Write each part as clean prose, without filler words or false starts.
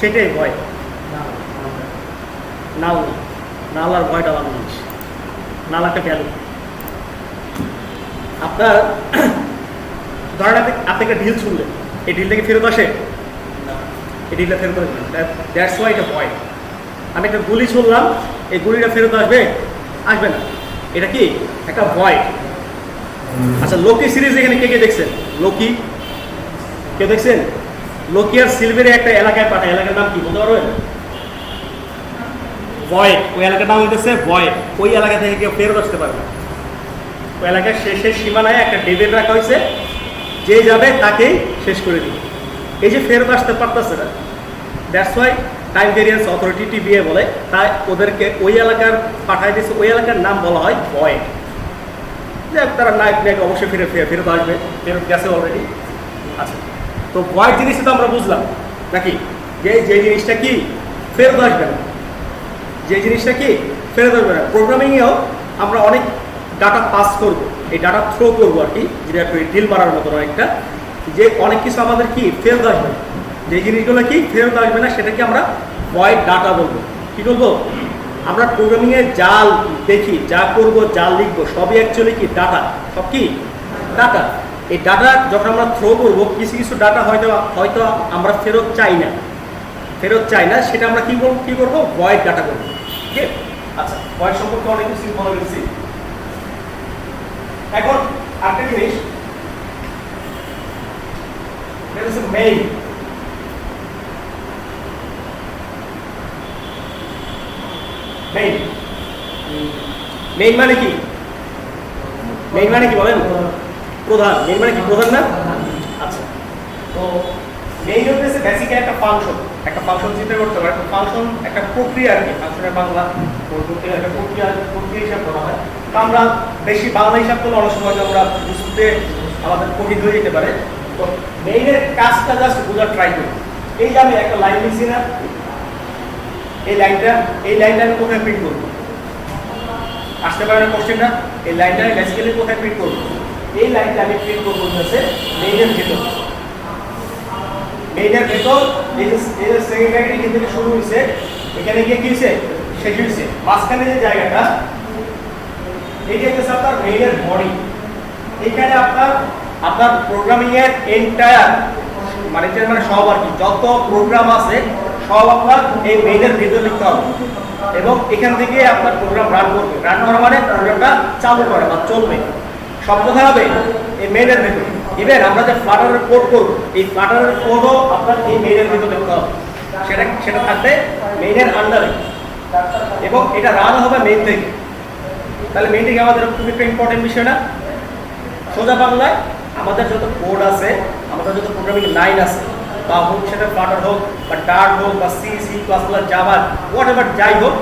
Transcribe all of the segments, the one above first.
সেটাই ভয়। নাল না, নাল আর ভয়টা আলাদা জিনিস। নাল একটা ভ্যালু। আপনার ধরেন আপনি একটা ডিল শুনলেন, এই ডিল থেকে ফেরত আসে, এই ডিলটা ফেরত আসবে, দ্যাটস ওয়াই এটা ভয়। আমি একটা গুলি শুনলাম, এই গুলিটা ফেরত আসবে, আসবে না, এটা কি একটা ভয়। আচ্ছা, লোকি সিরিজ এখানে কে কে দেখছেন? লোকি কেউ দেখছেন? লোকি আর সিলভারে একটা এলাকায় পাঠায়, এলাকার নাম কি বলতে পারবেন? ভয়েড। ওই এলাকার নাম হইতেছে ভয়েড। ওই এলাকা থেকে কেউ ফেরত আসতে পারবে না। ওই এলাকার শেষের সীমানায় একটা ডেভিড রাখা হয়েছে, যে যাবে তাকেই শেষ করে দিবে। এই যে ফেরত আসতে পারতেছে না, that's why time variance authority TVA বলে, তাই ওদেরকে ওই এলাকার পাঠায় দিয়েছে। ওই এলাকার নাম বলা হয় ভয়েড। যে তারা নায়ক নায়ক অবশ্যই ফেরত আসবে, ফেরত গেছে অলরেডি। আচ্ছা, তো ভয়েড জিনিসটা তো আমরা বুঝলাম নাকি, যে যে জিনিসটা কি ফেরত আসবে না, যে জিনিসটা কি ফেরত আসবে না। প্রোগ্রামিংয়েও আমরা অনেক ডাটা পাস করব, এই ডাটা থ্রো করবো আর কি, যেটা একটু ডিল মারার মতন অনেকটা, যে অনেক কিছু আমাদের কি ফেরত আসবে না, যে জিনিসগুলো কি ফেরত আসবে না সেটাকে আমরা ভয়েড ডাটা বলবো। কি বলবো? আমরা প্রোগ্রামিংয়ে যা দেখি, যা করব, যা লিখবো, সবই অ্যাকচুয়ালি কি ডাটা, সব কি ডাটা। এই ডাটা যখন আমরা থ্রো করবো, কিছু কিছু ডাটা হয়তো হয়তো আমরা ফেরত চাই না, সেটা আমরা কি করবো ভয়েড ডাটা করবো। ঠিক আছে? আচ্ছা, ভয়েড সম্পর্কে অনেক কিছু বলে দিচ্ছি। এখন আরেকটা জিনিস, এটা হচ্ছে মেইন। মেইন মানে কি? মেইন মানে কি বলেন? প্রধান। মেইন মানে কি? প্রধান না? আচ্ছা, তো মেইন হচ্ছে বেসিক্যালি একটা ফাংশন। একটা ফাংশন চিন্তা করতে পারে, একটা ফাংশন একটা প্রক্রিয়া আর কি। ফাংশনের বাংলা একটা প্রক্রিয়া হিসাব করা হয়। তো আমরা বেশি বাংলা হিসাব করলে অনেক সময় আমরা বুঝতে আমাদের কঠিন হয়ে যেতে পারে। তো মেইনের কাজটা জাস্ট বোঝার ট্রাই করি। এই যে আমি একটা লাইন লিখছি না, এই লাইনটা আমি কোথায় প্রিন্ট করবো? আসতে পারে না কোশ্চেনটা? এই লাইনটা আমি বেসিক্যালি কোথায় প্রিন্ট করবো? এই লাইনটা আমি প্রিন্ট করবো হচ্ছে মেইনের ভেতর। মেইনের ভেতর এই যে সেকেন্ড লাইন এখান থেকে শুরু হয়েছে, এখানে গিয়ে কি হয়েছে? শেষ হয়েছে। মাঝখানে যে জায়গাটা, এইটা হচ্ছে আপনার মেইনের বডি। এখানে আপনার প্রোগ্রামিং এর এন্টায়ার মানে সব আর কি, যত প্রোগ্রাম আছে সব আপনার এই মেইনের ভিতরে লিখতে হবে, এবং এখান থেকে আপনার প্রোগ্রাম রান করবে। রান করা মানে প্রোগ্রামটা চালু করে বা চলবে, সব কোথায় হবে? এই মেইনের ভিতরে। ইভেন আমরা যে ফ্লাটারের কোড করবো, এই ফ্লাটারের কোডও আপনার এই মেইনের ভিতরে লিখতে হবে। সেটা থাকবে মেইনের আন্ডারে, এবং এটা রান হবে মেইন থেকে। তাহলে মেইন থেকে আমাদের খুব একটা ইম্পর্টেন্ট বিষয় না? সোজা বাংলায় আমাদের যত কোড আছে, আমাদের যত প্রোগ্রামিং লাইন আছে, বা হোক সেটা ফ্লাটার হোক বা ডার্ট হোক বা C plus plus Java, whatever যাই হোক,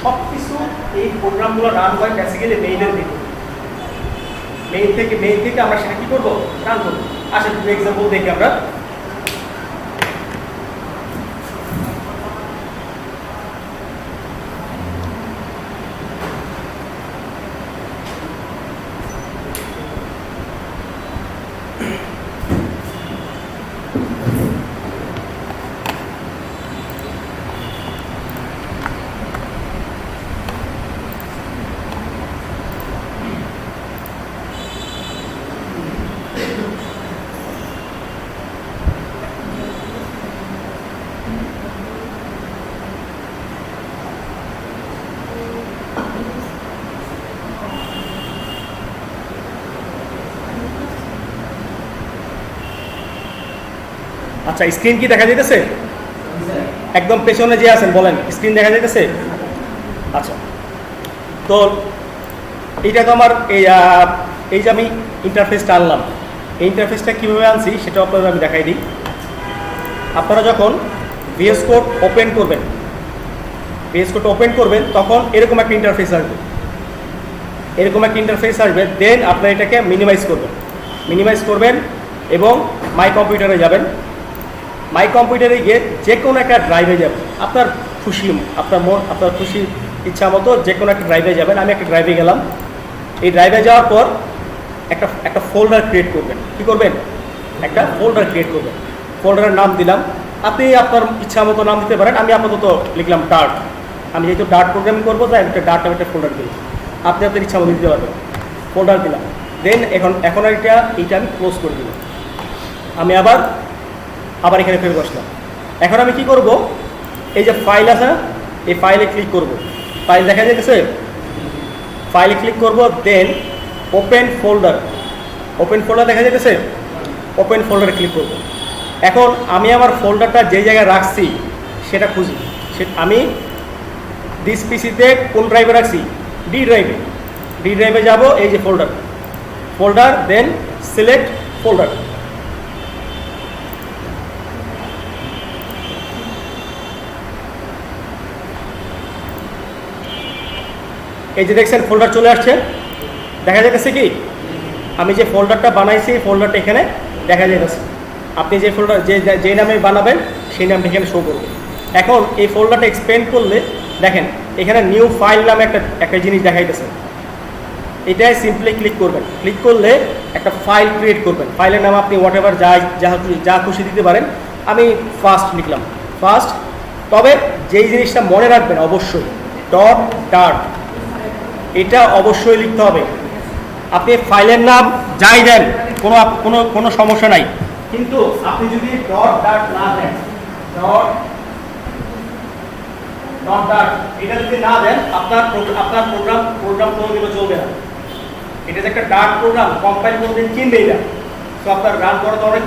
সব কিছু এই প্রোগ্রামগুলো রান হয় বেসিক্যালি মেইনের ভিতরে। মেইন থেকে আমরা সেটা কি করবো? রান করবো। আসলে দুটো এক্সাম্পল দেখি আমরা। আচ্ছা, স্ক্রিন কি দেখা যাইতেছে? একদম পেছনে যে আছেন বলেন, স্ক্রিন দেখা যাইতেছে? আচ্ছা, তো এইটা তো আমার এই যে আমি ইন্টারফেসটা আনলাম, এই ইন্টারফেসটা কীভাবে আনছি সেটা আপনাদের আমি দেখাই দিই। আপনারা যখন ভিএস কোড ওপেন করবেন, তখন এরকম একটা ইন্টারফেস আসবে। দেন আপনারা এটাকে মিনিমাইজ করবেন এবং মাই কম্পিউটারে যাবেন। মাই কম্পিউটারে গিয়ে যে কোনো একটা ড্রাইভে যাবেন, আপনার খুশি ইচ্ছা মতো যে কোনো একটা ড্রাইভে যাবেন। আমি একটা ড্রাইভে গেলাম। এই ড্রাইভে যাওয়ার পর একটা ফোল্ডার ক্রিয়েট করবেন। কি করবেন? একটা ফোল্ডার ক্রিয়েট করবেন। ফোল্ডারের নাম দিলাম আপনি আপনার ইচ্ছা মতো নাম দিতে পারেন। আমি আপাতত লিখলাম ডার্ট। আমি যেহেতু ডার্ট প্রোগ্রামিং করবো তাই একটা ডার্ট নামে একটা ফোল্ডার দিলাম। আপনি আপনার ইচ্ছা মতো দিতে পারবেন, ফোল্ডার দিলাম। দেন এখন এইটা আমি ক্লোজ করে দিলাম। আমি আবার এখানে ফেরত আসলাম। এখন আমি কি করব, এই যে ফাইল আছে এই ফাইলে ক্লিক করব। ফাইল দেখা যাচ্ছে, ফাইলে ক্লিক করব। দেন ওপেন ফোল্ডার দেখা যাচ্ছে, ওপেন ফোল্ডারে ক্লিক করব। এখন আমি আমার ফোল্ডারটা যে জায়গায় রাখছি সেটা খুঁজি। আমি দিস পিসিতে কোন ড্রাইভে রাখছি, ডি ড্রাইভে যাব। এই যে ফোল্ডার দেন সিলেক্ট ফোল্ডার। এই যে দেখছেন ফোল্ডার চলে আসছে, দেখা যাচ্ছে কি আমি যে ফোল্ডারটা বানাইছি এই ফোল্ডারটা এখানে দেখা যাচ্ছে। আপনি যে ফোল্ডার যে নামে বানাবেন সেই নামটা এখানে শো করবে। এখন এই ফোল্ডারটা এক্সপেন্ড করলে দেখেন এখানে নিউ ফাইল নামে একটা জিনিস দেখাইতেছে। এটাই সিম্পলি ক্লিক করবেন। ক্লিক করলে একটা ফাইল ক্রিয়েট করবেন। ফাইলের নাম আপনি হোয়াট এভার যা খুশি দিতে পারেন। আমি ফার্স্ট লিখলাম, ফার্স্ট। তবে যেই জিনিসটা মনে রাখবেন অবশ্যই .dart, এটা অবশ্যই লিখতে হবে। আপনি ফাইলের নাম যাই দেন কোনো সমস্যা নাই, কিন্তু আপনি যদি .dart না দেন, .dart এটা যদি না দেন আপনার প্রোগ্রাম কোনোদিনও চলবে না। এটা যে একটা ডার্ট প্রোগ্রাম, কম্পাইল কোনোদিন কিনবেই না। তো আপনার রান করা তো অনেক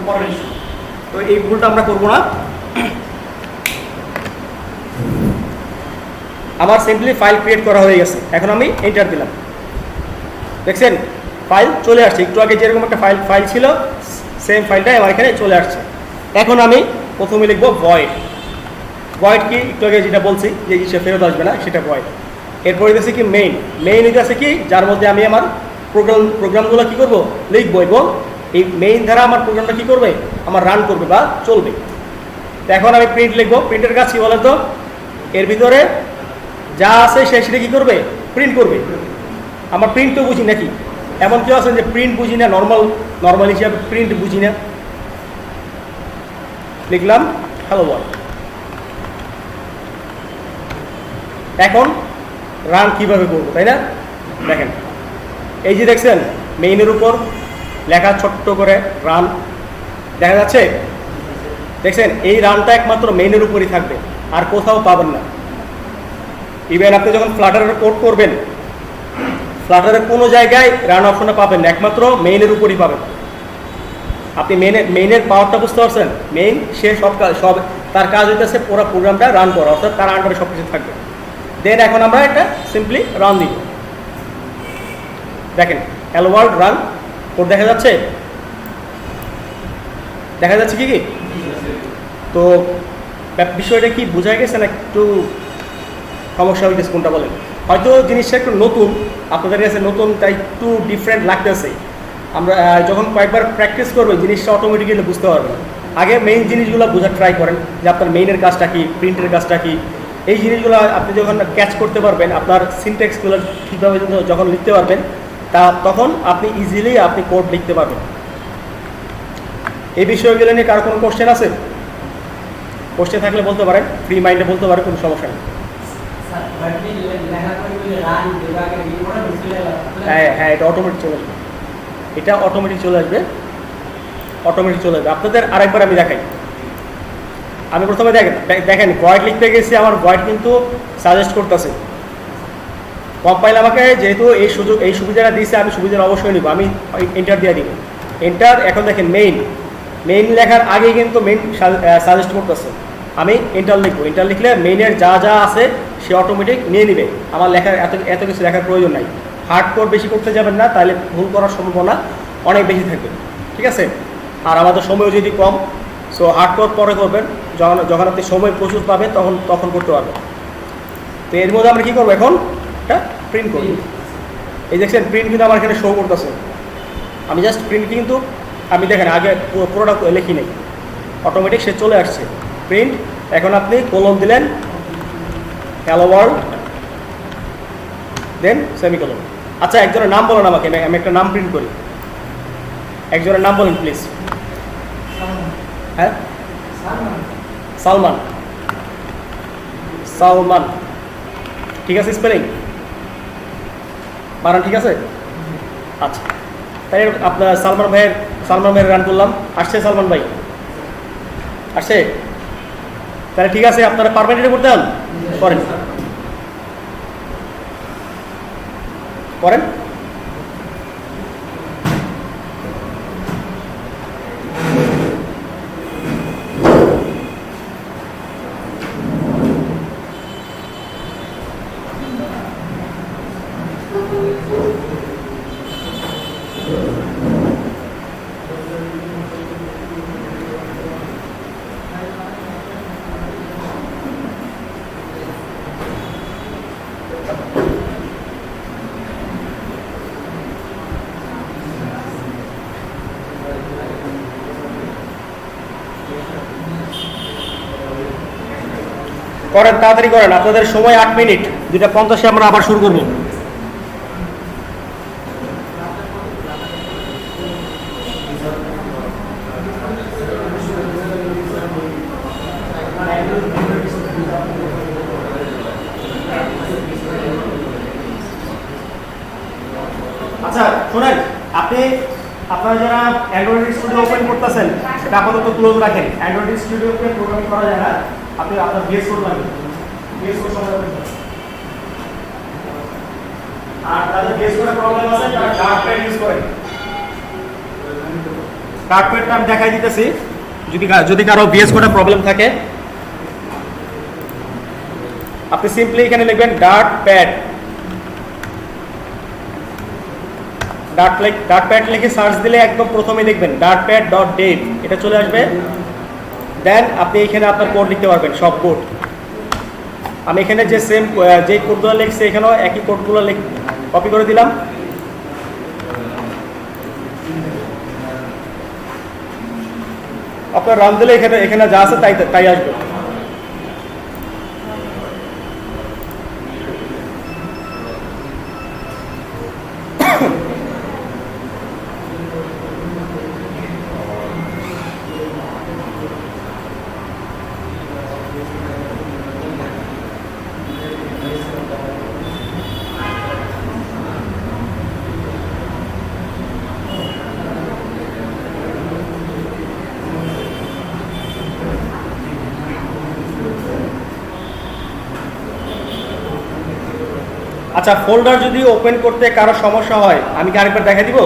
পরের ইস্যু। তো এই ভুলটা আমরা করবো না। আমার সিম্পলি ফাইল ক্রিয়েট করা হয়ে গেছে। এখন আমি এন্টার দিলাম, দেখছেন ফাইল চলে আসছে। একটু আগে যেরকম একটা ফাইল ছিল সেম ফাইলটাই আমার এখানে চলে আসছে। এখন আমি প্রথমে লিখবো ভয়েড কি একটু আগে যেটা বলছি যে জিনিসটা ফেরত আসবে না সেটা ভয়েড। এরপরে দিয়েছে কি মেইন আছে কি যার মধ্যে আমি আমার প্রোগ্রামগুলো কি করব লিখবো, এবং এই মেইন দ্বারা আমার প্রোগ্রামটা কি করবে আমার রান করবে বা চলবে। তো এখন আমি প্রিন্ট লিখবো। প্রিন্টের কাজ কি বলেন তো, এর ভিতরে যা আছে সেটা কি করবে প্রিন্ট করবে। আমার প্রিন্ট তো বুঝি নাকি, এমন কেউ আছেন যে প্রিন্ট বুঝি না, নর্মাল হিসাবে প্রিন্ট বুঝি না। লিখলাম হ্যালো ওয়ার্ল্ড। এখন রান কিভাবে করবো তাই না, দেখেন এই যে দেখছেন মেইনের উপর লেখা ছোট্ট করে রান দেখা যাচ্ছে। দেখছেন এই রানটা একমাত্র মেইনের উপরই থাকবে, আর কোথাও পাবেন না। ইভেন আপনি যখন ফ্লাটারের কোড করবেন, ফ্লাটারের কোনো জায়গায় রান অপশনটা পাবেন না, একমাত্র মেইনের উপরই পাবেন। আপনি মেইনের পাওয়ারটা বুঝতে পারছেন। মেইন সে সব তার কাজ হইতেছে পুরো প্রোগ্রামটা রান করা, অর্থাৎ তার আন্ডারে সব কিছু থাকবে। দেন এখন আমরা এটা সিম্পলি রান দিব। দেখেন হ্যালো ওয়ার্ল্ড রান কোড দেখা যাচ্ছে কি তো বিষয়টা কি বোঝা গেছে না, একটু সমস্যা হইতেছে কোনটা বলেন। হয়তো জিনিসটা একটু নতুন আপনাদের কাছে, নতুন তাই একটু ডিফারেন্ট লাগতেছে। আমরা যখন কয়েকবার প্র্যাকটিস করবো জিনিসটা অটোমেটিক্যালি বুঝতে পারবেন। আগে মেইন জিনিসগুলো বোঝার ট্রাই করেন যে আপনার মেইনের কাজটা কি, প্রিন্টের কাজটা কি। এই জিনিসগুলো আপনি যখন ক্যাচ করতে পারবেন, আপনার সিনট্যাক্সগুলো ঠিকভাবে যখন লিখতে পারবেন, তখন আপনি ইজিলি আপনি কোড লিখতে পারবেন। এই বিষয়গুলো নিয়ে কারো কোনো কোশ্চেন আছে? কোশ্চেন থাকলে বলতে পারেন, ফ্রি মাইন্ডে বলতে পারেন, কোনো সমস্যা নেই। হ্যাঁ এটা অটোমেটিক চলে আসবে, অটোমেটিক চলে আসবে। আপনাদের আরেকবার আমি দেখাই। আমি প্রথমে দেখেন ভয়েড লিখতে গেছি, আমার ভয়েড কিন্তু সাজেস্ট করতেছে। কম্পাইল আমাকে যেহেতু এই সুবিধাটা দিয়েছে, আমি সুবিধাটা অবশ্যই নিব। আমি এন্টার দিয়ে দিব, এন্টার। এখন দেখেন মেইন লেখার আগেই কিন্তু মেইন সাজেস্ট করতেছে। আমি এন্টার লিখবো। এন্টার লিখলে মেইনের যা আছে সে অটোমেটিক নিয়ে নিবে। আমার এত কিছু লেখার প্রয়োজন নাই। হার্ড কোড বেশি করতে যাবেন না, তাহলে ভুল করার সম্ভাবনা অনেক বেশি থাকবে, ঠিক আছে। আর আমাদের সময় যদি কম, সো হার্ড কোড পরে করবেন, যখন আপনি সময় প্রচুর পাবেন তখন করতে পারবেন। তো এর মধ্যে আমরা কী করবো, এখন এটা প্রিন্ট করব। এই দেখছেন প্রিন্ট কিন্তু আমার এখানে শো করতেছে। আমি জাস্ট প্রিন্ট কিন্তু আমি দেখেন আগে পুরোটা লিখি নেই, অটোমেটিক সে চলে আসছে প্রিন্ট। এখন আপনি কোলন দিলেন হ্যালো ওয়ার্ল্ড, দেন সেমিকোলন। আচ্ছা একজনের নাম বলেন আমাকে, আমি একটা নাম প্রিন্ট করি। একজনের নাম বলেন প্লিজ। হ্যাঁ সালমান, সালমান, ঠিক আছে? স্পেলিং বানান ঠিক আছে? আচ্ছা, তাই আপনার সালমান ভাইয়ের রান করলাম। আসছে সালমান ভাই? আসছে? তাহলে ঠিক আছে, আপনারা পারবেন এটা করতে? করেন করেন। করেন, তাড়াতাড়ি করেন, আপনাদের সময় 8 মিনিট। 2:50 আমরা আবার শুরু করব। আচ্ছা শোনেন, আপনারা যারা অ্যান্ড্রয়েড স্টুডিও ওপেন করতেছেন এটা আপাতত ক্লোজ রাখেন। অ্যান্ড্রয়েড স্টুডিওকে প্রোগ্রামিং করা যায় না, আপনি আপনার বিএস কোড লাগবে, বিএস কোড সময় লাগবে। আর তাদের বিএস কোডের প্রবলেম আছে তারা ডার্টপ্যাড ইউজ করেন। ডার্টপ্যাডটা আমি দেখাই দিতেছি, যদি কারো বিএস কোডের প্রবলেম থাকে আপনি সিম্পলি এখানে লিখবেন ডার্টপ্যাড, ডার্টপ্যাড লিখে সার্চ দিলে একদম প্রথমে লিখবেন dartpad.dev, এটা চলে আসবে। দেন আপনি এখানে আপনার কোড লিখতে পারবেন, সব কোড। আমি এখানে যে কোডগুলো লিখছি এখানেও একই কোডগুলো কপি করে দিলাম। আপনার রান দিলে এখানে যা আছে তাই আসবে। আচ্ছা, ফোল্ডার যদি ওপেন করতে কারো সমস্যা হয় আমি কি আরেকবার দেখাই দিব?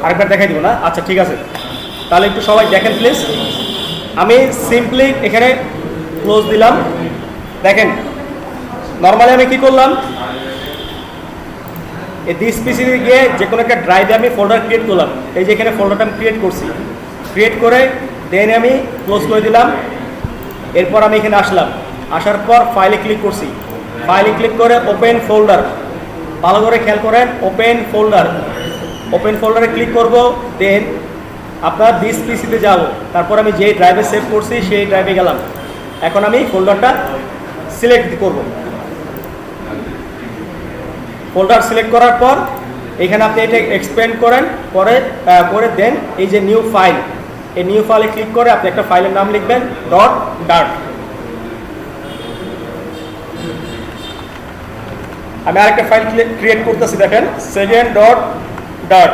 আরেকবার দেখাই দিব না? আচ্ছা ঠিক আছে, তাহলে একটু সবাই দেখেন প্লিজ। আমি সিম্পলি এখানে ক্লোজ দিলাম। দেখেন নর্মালি আমি কি করলাম, এই দিস পিসিতে গিয়ে যে কোনো একটা ড্রাইভে আমি ফোল্ডার ক্রিয়েট করলাম। এই যে এখানে ফোল্ডারটা আমি ক্রিয়েট করছি, ক্রিয়েট করে দেন আমি ক্লোজ করে দিলাম। এরপর আমি এখানে আসলাম, আসার পর ফাইলে ক্লিক করছি, ফাইলে ক্লিক করে ওপেন ফোল্ডার, ভালো করে খেয়াল করেন, ওপেন ফোল্ডারে ক্লিক করব। দেন আপনার দিস পিসিতে যাব, তারপর আমি যেই ড্রাইভে সেভ করছি সেই ড্রাইভে গেলাম। এখন আমি ফোল্ডারটা সিলেক্ট করব। ফোল্ডার সিলেক্ট করার পর এখানে আপনি এটা এক্সপ্যান্ড করেন, করে দেন এই যে নিউ ফাইল, এই নিউ ফাইলে ক্লিক করে আপনি একটা ফাইলের নাম লিখবেন .dart। আমি আরেকটা ফাইল ক্রিয়েট করতেছি, দেখেন second.dart।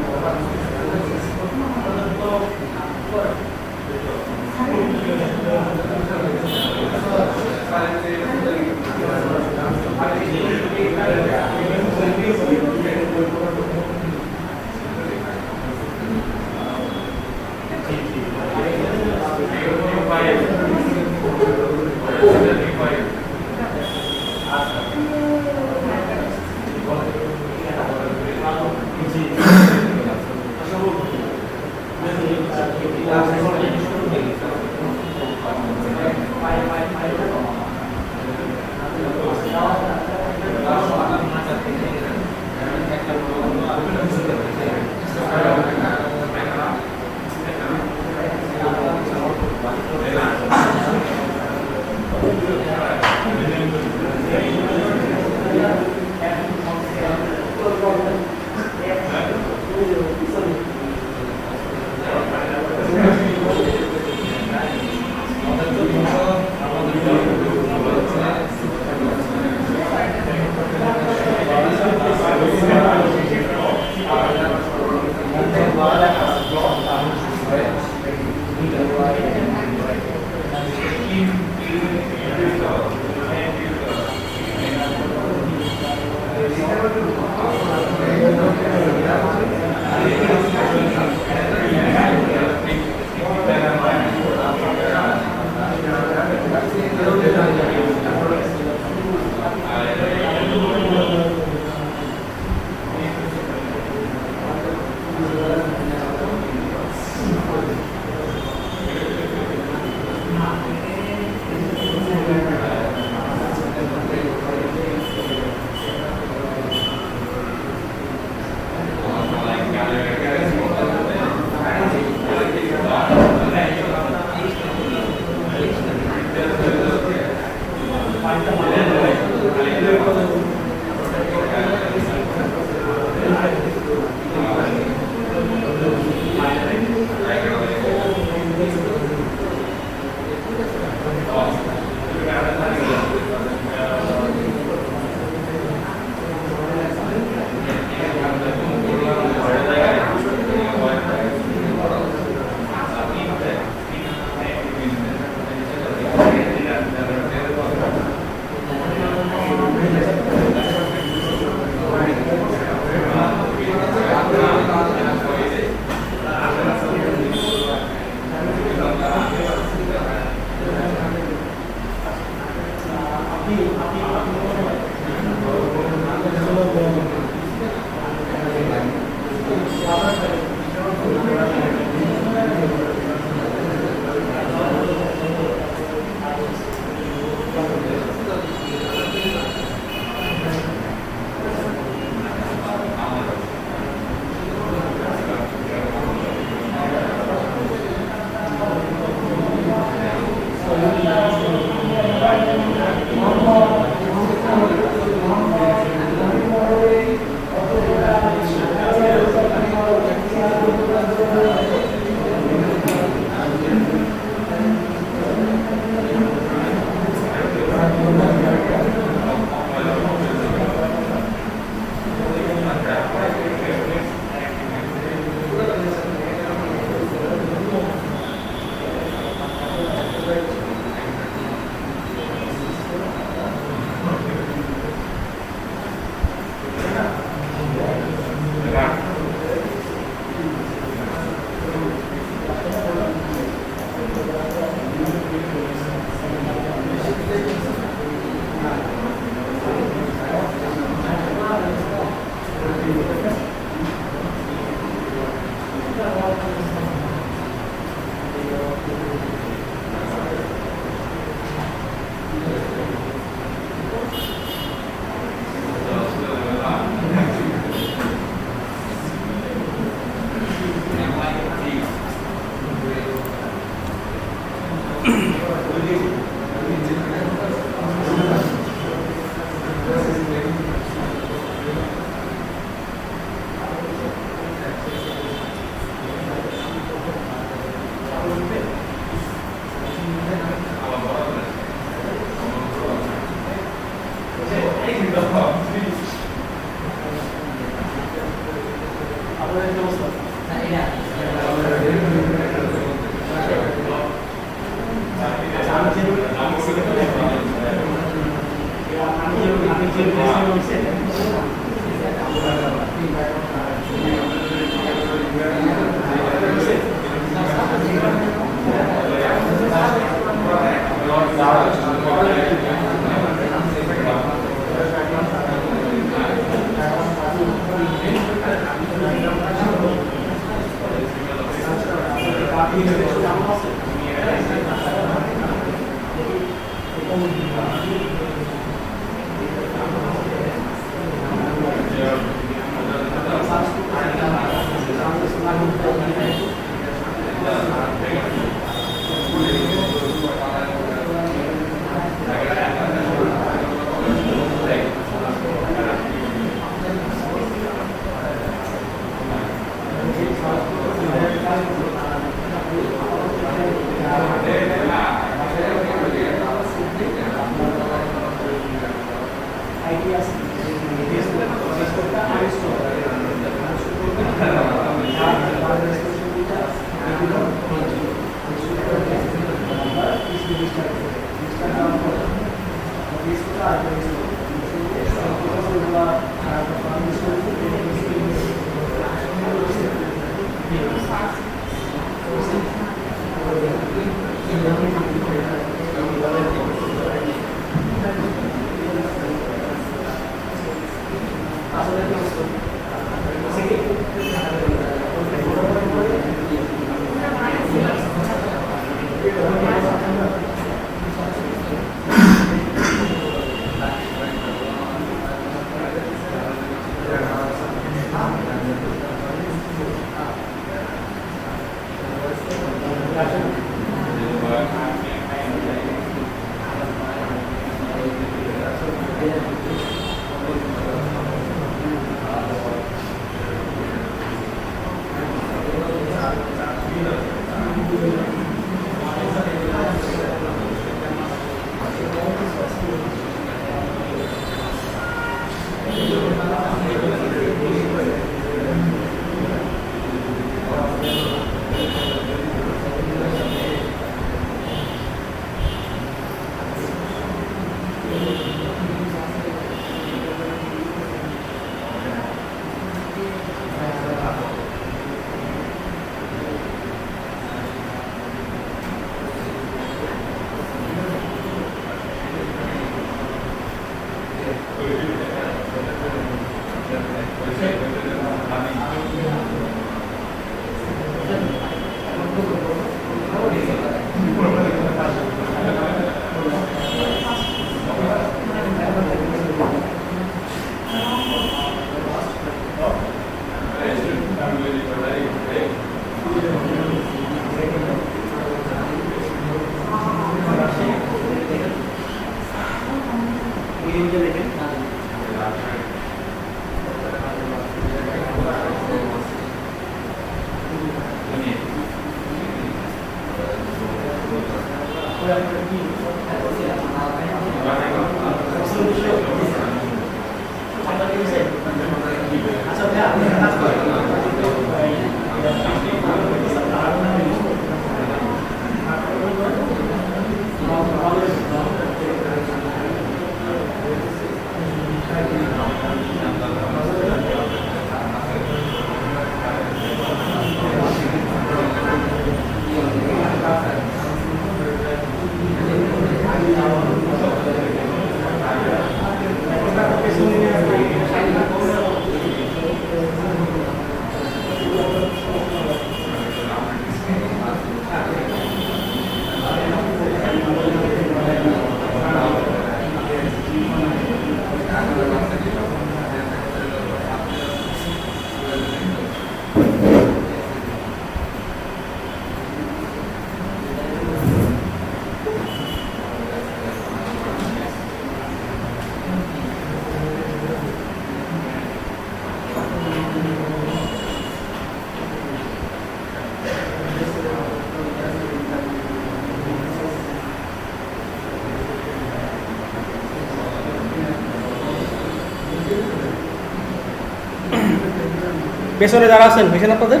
পেছনে যারা আছেন হয়েছেন আপনাদের?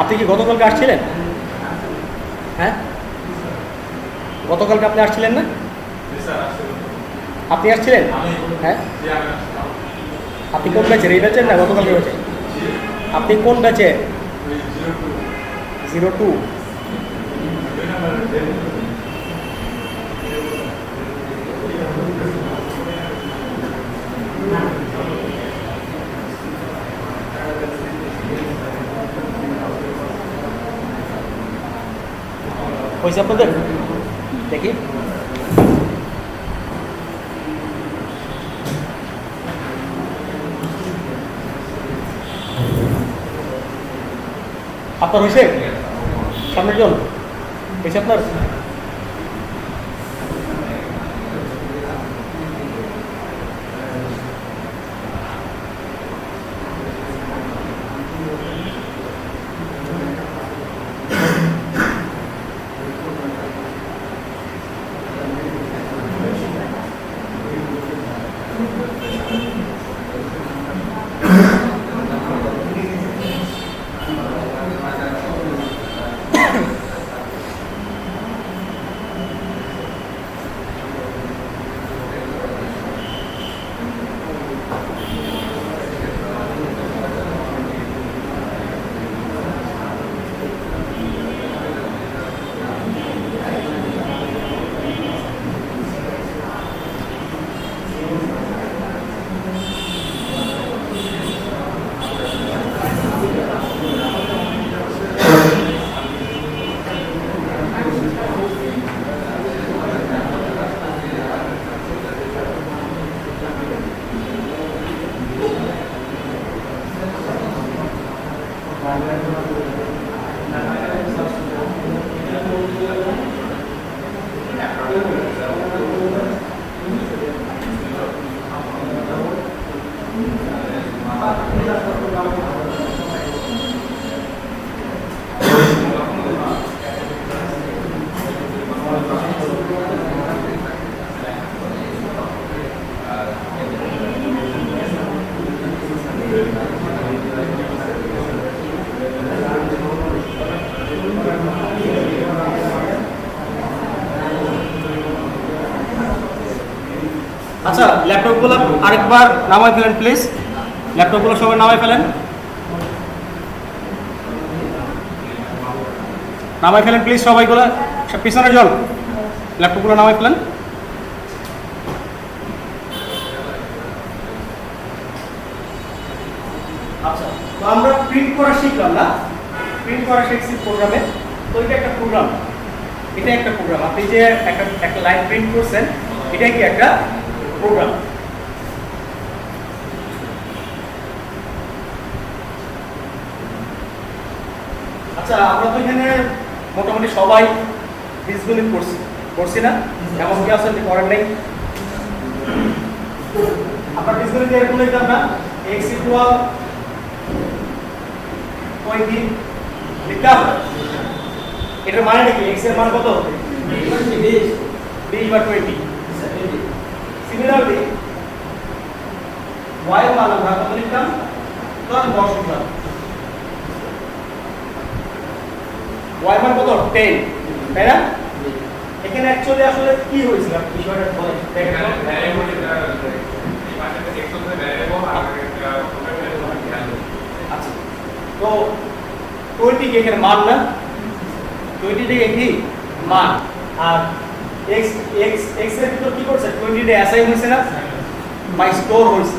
আপনি কি গতকালকে আসছিলেন? হ্যাঁ, গতকালকে আপনি আসছিলেন না? আপনি আসছিলেন? হ্যাঁ, আপনি কোন ব্যাচের? এই ব্যাচের না গতকালকে ব্যাচের? আপনি কোন ব্যাচের? 02। হয়েছে আপনাদের? দেখি আপনার হয়েছে? সামনের জন হয়েছে আপনার? আচ্ছা, ল্যাপটপগুলো আরেকবার নামাই ফেলেন প্লিজ। ল্যাপটপগুলো সবাই নামাই ফেলেন, নামাই ফেলেন প্লিজ সবাইগুলো। পিছনে জল, ল্যাপটপগুলো নামাই ফেলেন। আচ্ছা, তো আমরা প্রিন্ট করা শিখলাম না? প্রিন্ট করা শিখছি প্রোগ্রামে। তো এটা একটা প্রোগ্রাম, এটা একটা প্রোগ্রাম। আপনি যে একটা লাইন প্রিন্ট করছেন, এটা কি একটা প্রোগ্রাম। আচ্ছা, আমরা তো এখানে মোটামুটি সবাই বীজগণিত করছি না? এমন কি আছে যে করেন নাই? আপনার বীজগণিতে এরকম লিখতাম না, x ইকুয়াল 20 লিখতাম। এটার মানে কি? x এর মান কত? 20 বা 20। সিমিলারলি y এর মান আমরা কত লিখতাম? 10 লিখতাম। y মান কত? 10, তাই না? এখানে অ্যাকচুয়ালি আসলে কি হয়েছিল বিষয়টা বলেন। আচ্ছা, তো 20 কি এখানে মান না? 20 টা কি মান? আর x এর ভিতর কি করছে? 20 টা অ্যাসাইন হয়েছে না, বা স্টোর হয়েছে।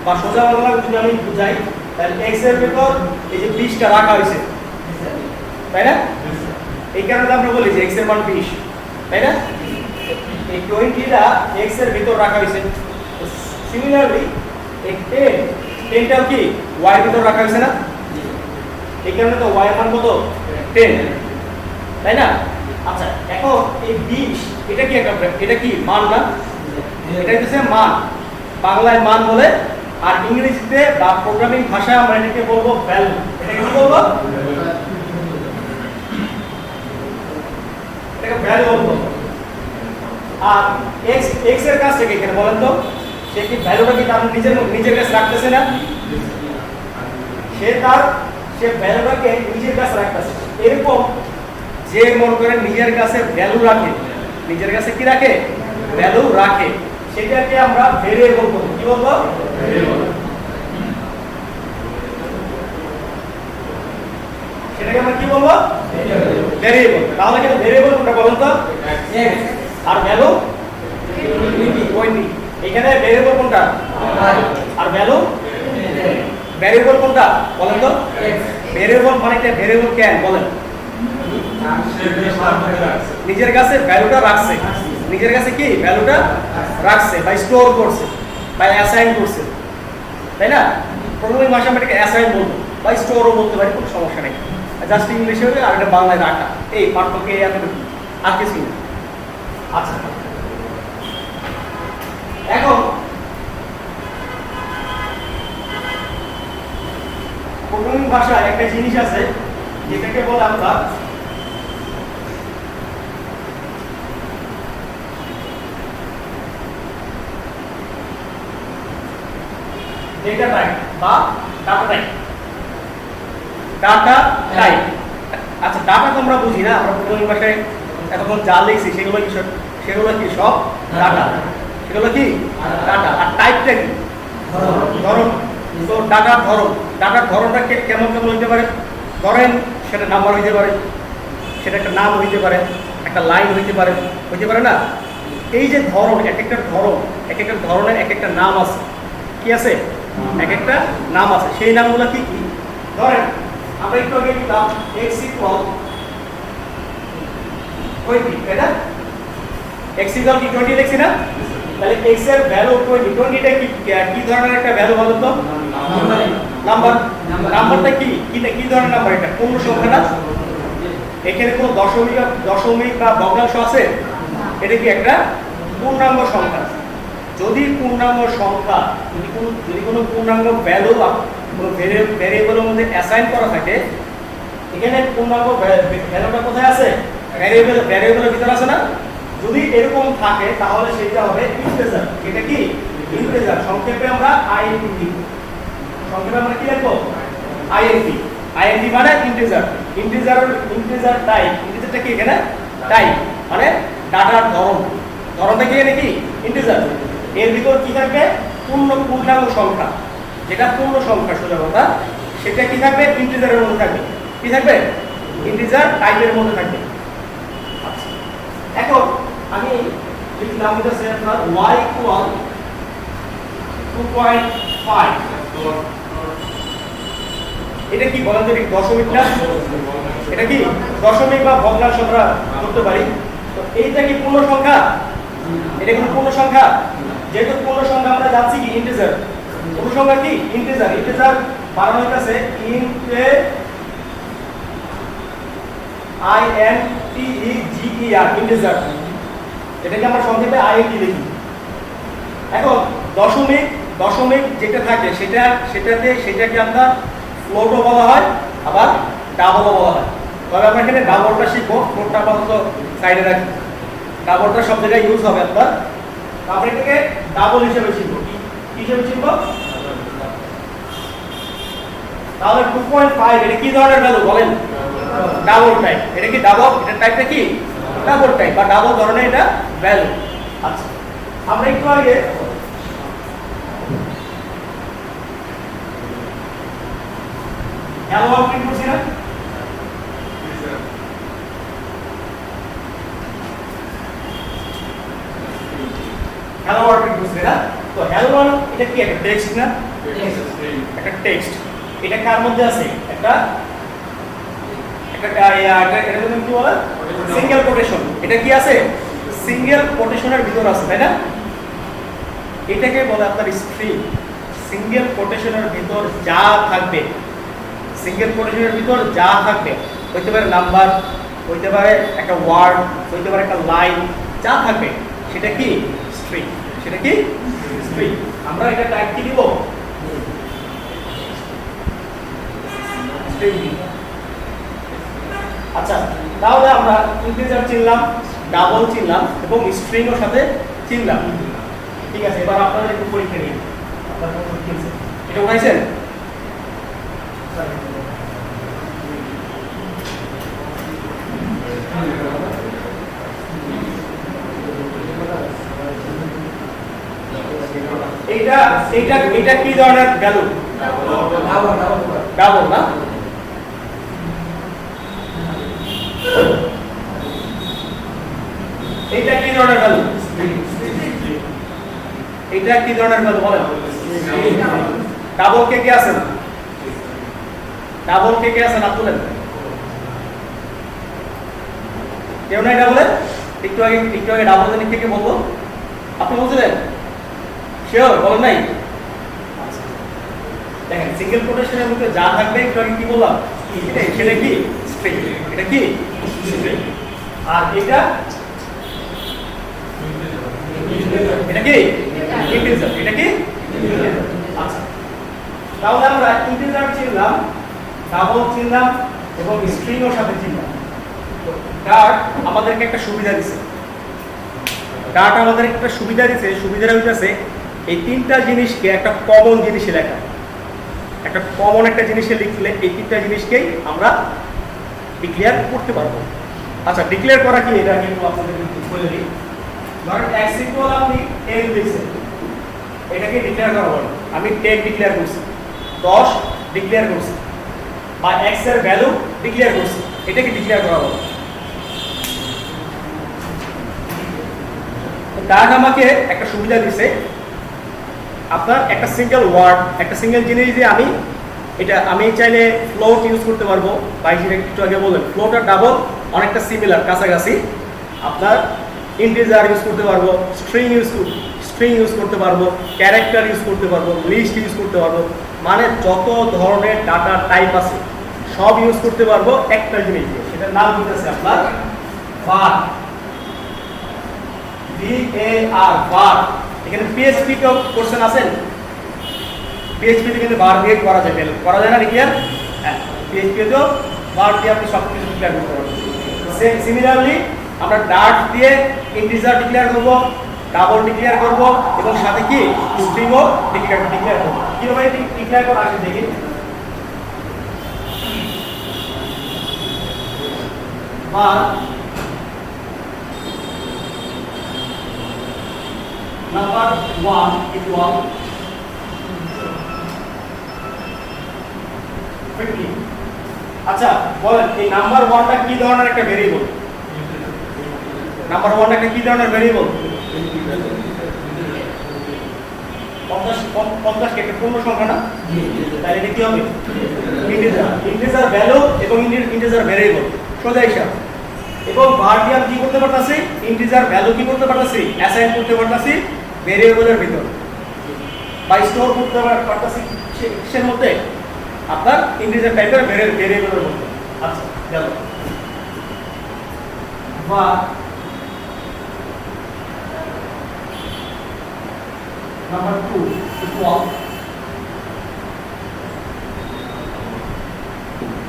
বা সোজা বাংলা যদি আমি বুঝাই, তাহলে x এর ভিতর এই যে 20 টা রাখা হয়েছে, তাই না? এই কারণে আমরা বলি যে x এর মান 20, তাই না? এই 20 টা x এর ভিতর রাখা হয়েছে। সিমিলারলি এই 10 টাও কি y এর ভিতর রাখা হয়েছে না? এই কারণে তো y এর মান কত? 10, তাই না? আচ্ছা, এখন এই 20 এটা কি এটা কি মান না? এটা হচ্ছে মান, বাংলায় মান বলে, আর ইংরেজিতে বা প্রোগ্রামিং ভাষায় আমরা এটাকে বলবো ভ্যালু। এটাকে কি বলবো? এটাকে ভ্যালু বলবো। আর x এর কাছ থেকে এখানে বলেন তো, সে কি ভ্যালুটা কি তার নিজের কাছে রাখতেছে না? সে সে ভ্যালুটাকে নিজের কাছে রাখতেছে। এরকম যে মনে করেন নিজের কাছে ভ্যালু রাখে, নিজের কাছে কি রাখে, ভ্যালু রাখে, সেটাকে আমরা ভেরিয়েবল বলবো। কি বলবো? সেটাকে আমরা কি বলবো? ভেরিয়েবল। তাহলে কিন্তু ভেরিয়েবল কোনটা বলেন তো? x। আর ভ্যালু 20। এখানে ভেরিয়েবল কোনটা? আর ভ্যালু ভেরিয়েবল কোনটা বলেন তো? ভেরিয়েবল মানে কি? ভেরিয়েবল কেন বলেন? নিজের কাছে ভ্যালুটা রাখছে, নিজের কাছে কি ভ্যালুটা রাখছে বা স্টোর করছে বা অ্যাসাইন করছে, তাই না? প্রোগ্রামিং ভাষা আমরা এটাকে অ্যাসাইন বলবো বা স্টোরও বলতে পারি, কোনো সমস্যা নেই। জাস্ট ইংলিশে হবে আর এটা বাংলায় রাখা, এই পার্থক্য এতটুকু, আর কিছু না। আচ্ছা, এখন প্রোগ্রামিং ভাষায় একটা জিনিস আছে যেটাকে বলে আমরা ডেটা টাইপ বা ডাটা টাইপ। ডাটা টাইপ, আচ্ছা ডাটা তো আমরা বুঝি না, আমরা প্রোগ্রামিং ভাষায় এতক্ষণ যা লিখছি সেগুলো কি সব ডাটা, সেগুলো কি ডাটা। আর টাইপটা কি? ধরন। তো ডাটার ধরন, ডাটার ধরনটা কেমন কেমন হইতে পারে? ধরেন সেটা নাম্বার হইতে পারে, সেটা একটা নাম হইতে পারে, একটা লাইন হইতে পারে না? এই যে ধরন, এক একটা ধরন, এক একটা ধরনের এক একটা নাম আছে, কি আছে? এক একটা নাম আছে। সেই নামগুলো কি কি? ধরেন আমরা একটু আগে লিখলাম x = 20, তাই না? x = কি 20 লিখছি না? তাহলে x এর ভ্যালু 20, 20টা কি ধরনের একটা ভ্যালু বলতো তো? নাম্বার। নাম্বারটা কি ধরনের নাম্বার? এটা পূর্ণ সংখ্যা না? এখানে কোনো দশমিক বা ভগ্নাংশ আছে? এটা কি একটা পূর্ণাঙ্গ সংখ্যা। যদি পূর্ণাঙ্গ সংখ্যা, যদি কোনো পূর্ণাঙ্গ ভ্যালু বা কোনো ভেরিয়েবলের মধ্যে অ্যাসাইন করা থাকে, এখানে পূর্ণাঙ্গ ভ্যালুটা কোথায় আছে? ভ্যারিয়েবলের ভিতরে আছে না? যদি এরকম থাকে তাহলে সেটা হবে ইন্টিজার। এটা কি ইন্টিজার? সংক্ষেপে আমরা আইএনটি লিখব। সংক্ষেপে আমরা কি লিখব? আইএনটি। আইএনটি মানে ইন্টিজার। Integer type. ইন্টিজারটা কি? এখানে টাইপ মানে ডাটার ধরন। ধরনটা কি? এখানে কি ইন্টিজার। এর ভিতর কি থাকবে? পূর্ণাঙ্গ সংখ্যা। যেটা পূর্ণ সংখ্যা সোজা কথা, সেটা কি থাকবে? ইন্টিজারের মধ্যে থাকবে। কি থাকবে? ইন্টিজার টাইপের মধ্যে থাকবে। আচ্ছা, এখন আমি লিখলাম হচ্ছে আপনার y = 2.5। এটা কি বলেন তো? এটা দশমিক না? এটা কি দশমিক বা ভগ্নাংশ আমরা করতে পারি। তো এইটা কি পূর্ণ সংখ্যা? এটা কি পূর্ণ সংখ্যা? যেহেতু পূর্ণ সংখ্যা আমরা যাচ্ছি কি ইন্টিজার। পূর্ণ সংখ্যা কি ইন্টিজার। ইন্টিজার বানানো হইতাছে INTEGER, ইন্টিজার। এটাকে আমরা সংক্ষেপে আইএনটি লিখি। এখন দশমিক যেটা থাকে সেটাকে আমরা ফ্লোটও বলা হয়, আবার ডাবলও বলা হয়। তবে আমরা এখানে ডাবলটা শিখবো, ফ্লোটটা আপাতত সাইডে রাখি। ডাবলটা সব জায়গায় ইউজ হবে আপনার। আমরা এটাকে ডাবল হিসেবে শিখবো। কি হিসেবে শিখবো? তাহলে 2.5 এটা কি ধরনের ভ্যালু বলেন? Double type. এটা কি ডাবল? এটা টাইপটা কি ডাবল টাইপ বা ডাবল ধরনের এটা ভ্যালু। আচ্ছা, আমরা একটু আগে হ্যালো ওয়ার্ল্ড প্রিন্ট করছি না? হ্যালো ওয়ার্ল্ড প্রিন্ট করছি না? তো হ্যালো ওয়ার্ল্ড এটা কি? একটা টেক্সট না? একটা টেক্সট। এটা কার মধ্যে আছে? এটা কি বলে? Single quotation. এটা কি আছে? সিঙ্গেল কোটেশনের ভিতর আছে, তাই না? এটাকে বলে আপনার স্ট্রিং। সিঙ্গেল কোটেশনের ভিতর যা থাকবে, হইতে পারে নাম্বার, হইতে পারে একটা ওয়ার্ড, হইতে পারে একটা লাইন, যা থাকবে সেটা কি স্ট্রিং। সেটা কি স্ট্রিং। আমরা এটা টাইপ কি দিব? স্ট্রিং। আচ্ছা, তাহলে আমরা ইন্টিজার চিনলাম, ডাবল চিনলাম এবং স্ট্রিংয়ের সাথে চিনলাম। ঠিক আছে, এবার আপনারা একটু পরীক্ষা নিন। আপনারা এটা উঠাইছেন? এইটা এইটা এইটা কি ধরনের ভ্যালু? ডাবল না? এইটা কি ধরনের ভ্যালু? এইটা কি ধরনের ভ্যালু বলেন? ডাবল কে কে আছেন? ডাবল কে কে আছেন হাত তুলেন। কেউ নাই ডাবলে? একটু আগে ডাবল জানি কে কে বলবো? আপনি বলছিলেন? শিওর বলেন নাই? দেখেন সিঙ্গেল কোটেশনের মধ্যে যা থাকবে একটু আগে কি বললাম সেটা কি স্ট্রিং, এটা কি স্ট্রিং, আর এটা কি ইন্টিজার, এটা কি আচ্ছা। তাহলে আমরা ইন্টিজার চিনলাম, ডাবল চিনলাম এবং স্ট্রিং এর সাথে চিনলাম। ডার্ট আমাদেরকে একটা সুবিধা দিছে, ডার্ট আমাদের একটা সুবিধা দিছে, সুবিধাটা হইতাছে এই তিনটা জিনিসকে একটা কমন জিনিসে লেখা, একটা কমন একটা জিনিসে লিখলে এই তিনটা জিনিসকেই আমরা ডিক্লেয়ার করতে পারবো। আচ্ছা ডিক্লেয়ার করা কি এটা আমি একটু আপনাদের বলে দিই। ধরেন x ইকুয়াল আপনি 10 লিখছেন, এটাকে ডিক্লেয়ার করা বলে। আমি 10 ডিক্লেয়ার করছি, 10 ডিক্লেয়ার করছি, বা x এর ভ্যালু ডিক্লেয়ার করছি, এটাকে ডিক্লেয়ার করা বলে। ডার্ট আমাকে একটা সুবিধা দিছে, আপনার একটা সিঙ্গেল ওয়ার্ড, একটা সিঙ্গেল জিনিস দিয়ে আমি চাইলে ফ্লোট ইউজ করতে পারবো, বা যেটা একটু আগে বললেন ফ্লোট আর ডাবল অনেকটা সিমিলার, কাছাকাছি। আপনার ইন্টিজার ইউজ করতে পারবো, স্ট্রিং ইউজ করতে পারবো, ক্যারেক্টার ইউজ করতে পারবো, লিস্ট ইউজ করতে পারবো, মানে যত ধরনের ডাটা টাইপ আছে সব ইউজ করতে পারবো একটা জিনিস দিয়ে। সেটার নাম হচ্ছে আপনার var, var। এখানে পিএইচপি কেও কোশ্চেন আছেন, পিএইচপি তে কিন্তু var দিয়ে করা যায় না ডিক্লেয়ার? হ্যাঁ, পিএইচপি তেও var দিয়ে আপনি সব কিছু ডিক্লেয়ার করতে পারবেন। সিমিলারলি আমরা ডার্ট দিয়ে ইন্টিজার ডিক্লেয়ার করব, ডাবল ডিক্লেয়ার করব এবং সাথে কি স্ট্রিংও ডিক্লেয়ার করব। কিভাবে ডিক্লেয়ার করা আসে দেখি। var number 1 equal 50। আচ্ছা বলেন এই নাম্বার 1টা কি ধরনের একটা ভেরিয়েবল? নাম্বার 1 একটা কি ধরনের ভেরিয়েবল? 50 কে একটা পূর্ণ সংখ্যা না? তাহলে এটা কি হবে? ইন্টিজার ভ্যালু এবং ইন্টিজার ভেরিয়েবল সোজা হিসাব। এবং var দিয়ে আমি কি করতে পারতাছি? ইন্টিজার ভ্যালু কি করতে পারতাছি? অ্যাসাইন করতে পারতাছি ভেরিয়েবলের ভিতর, বা স্টোর করতে পারতাছি কিসের মধ্যে? আপনার ইন্টিজার টাইপের ভেরিয়েবলের মধ্যে। আচ্ছা গেল var number 2 equal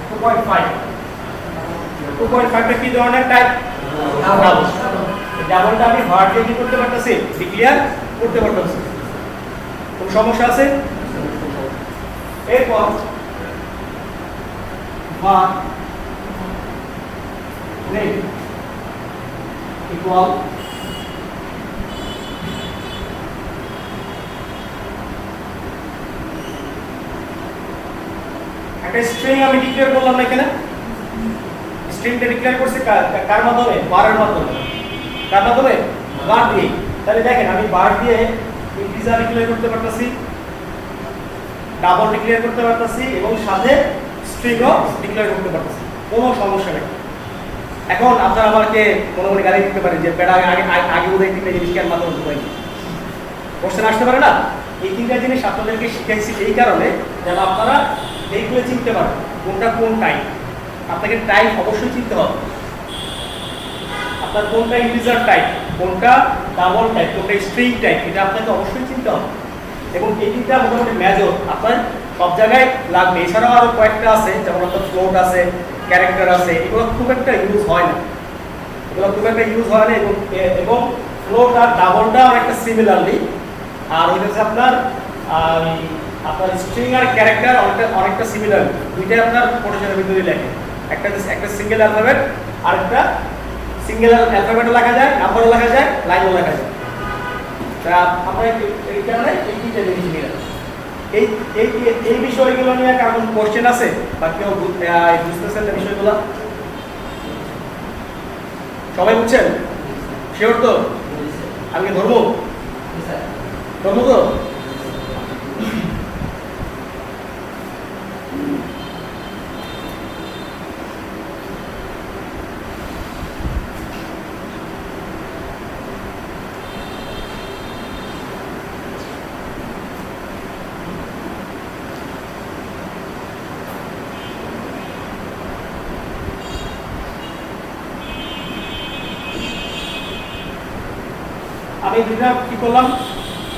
2.5। 2.5 টা কি ধরনের টাইপ? ডাবল। ডাবলটা আমি var দিয়ে কি করতে পারতাছি? ডিক্লেয়ার করতে পারতাছি। কোন সমস্যা আছে? এরপর var name equal একটা স্ট্রিং আমি ডিক্লেয়ার করলাম না এখানে। স্ট্রিংটা ডিক্লেয়ার করছি কার মাধ্যমে? var এর মাধ্যমে। কার মাধ্যমে? var দিয়ে। তাহলে দেখেন আমি var দিয়ে ইন্টিজার ডিক্লেয়ার করতে পারতাছি, ডাবল ডিক্লেয়ার করতে পারতাছি এবং সাথে স্ট্রিংও ডিক্লেয়ার করতে পারতাছি, কোনো সমস্যা নেই। এখন আপনারা আমাকে মনে মনে গালি দিতে পারেন যে বেটা আগে বোধহয় তিনটা জিনিস কেন মাথা বলতে পারি, কোশ্চেন আসতে পারে না? এই তিনটা জিনিস আপনাদেরকে শিখাইছি এই কারণে যেন আপনারা এইগুলো চিনতে পারেন কোনটা কোন টাইপ। আপনাকে টাইপ অবশ্যই চিনতে হবে, আপনার কোনটা ইন্টিজার টাইপ, কোনটা ডাবল টাইপ, কোনটা স্ট্রিং টাইপ, এটা আপনাকে অবশ্যই চিনতে হবে। এবং এই তিনটা মোটামুটি মেজর আপনার সব জায়গায় লাগবে। এছাড়াও আরো কয়েকটা আছে, যেমন আপনার ফ্লোট আছে, ক্যারেক্টার আছে, এগুলো খুব একটা ইউজ হয় না, এবং ফ্লোট আর ডাবলটা অনেকটা সিমিলারলি। আর ওই হচ্ছে আপনার আপনার স্ট্রিং আর ক্যারেক্টার অনেকটা সিমিলার, দুইটাই আপনার কোটেশনের ভিতরে লেখে। একটা সিঙ্গেল অ্যালফাবেট আর একটা সিঙ্গেল অ্যালফাবেটও লেখা যায়, নাম্বারও লেখা যায়, লাইনও লেখা যায়। তা আমরা এই কারণে এই তিনটা জিনিস নিয়ে এই এই এই বিষয়গুলো নিয়ে কারণ কোশ্চেন আছে বা কেউ বুঝতেছেন না বিষয়গুলো? সবাই বুঝছেন? শিওর তো? আমি ধর্ম ধর্ম তো আমি দুটা কি করলাম,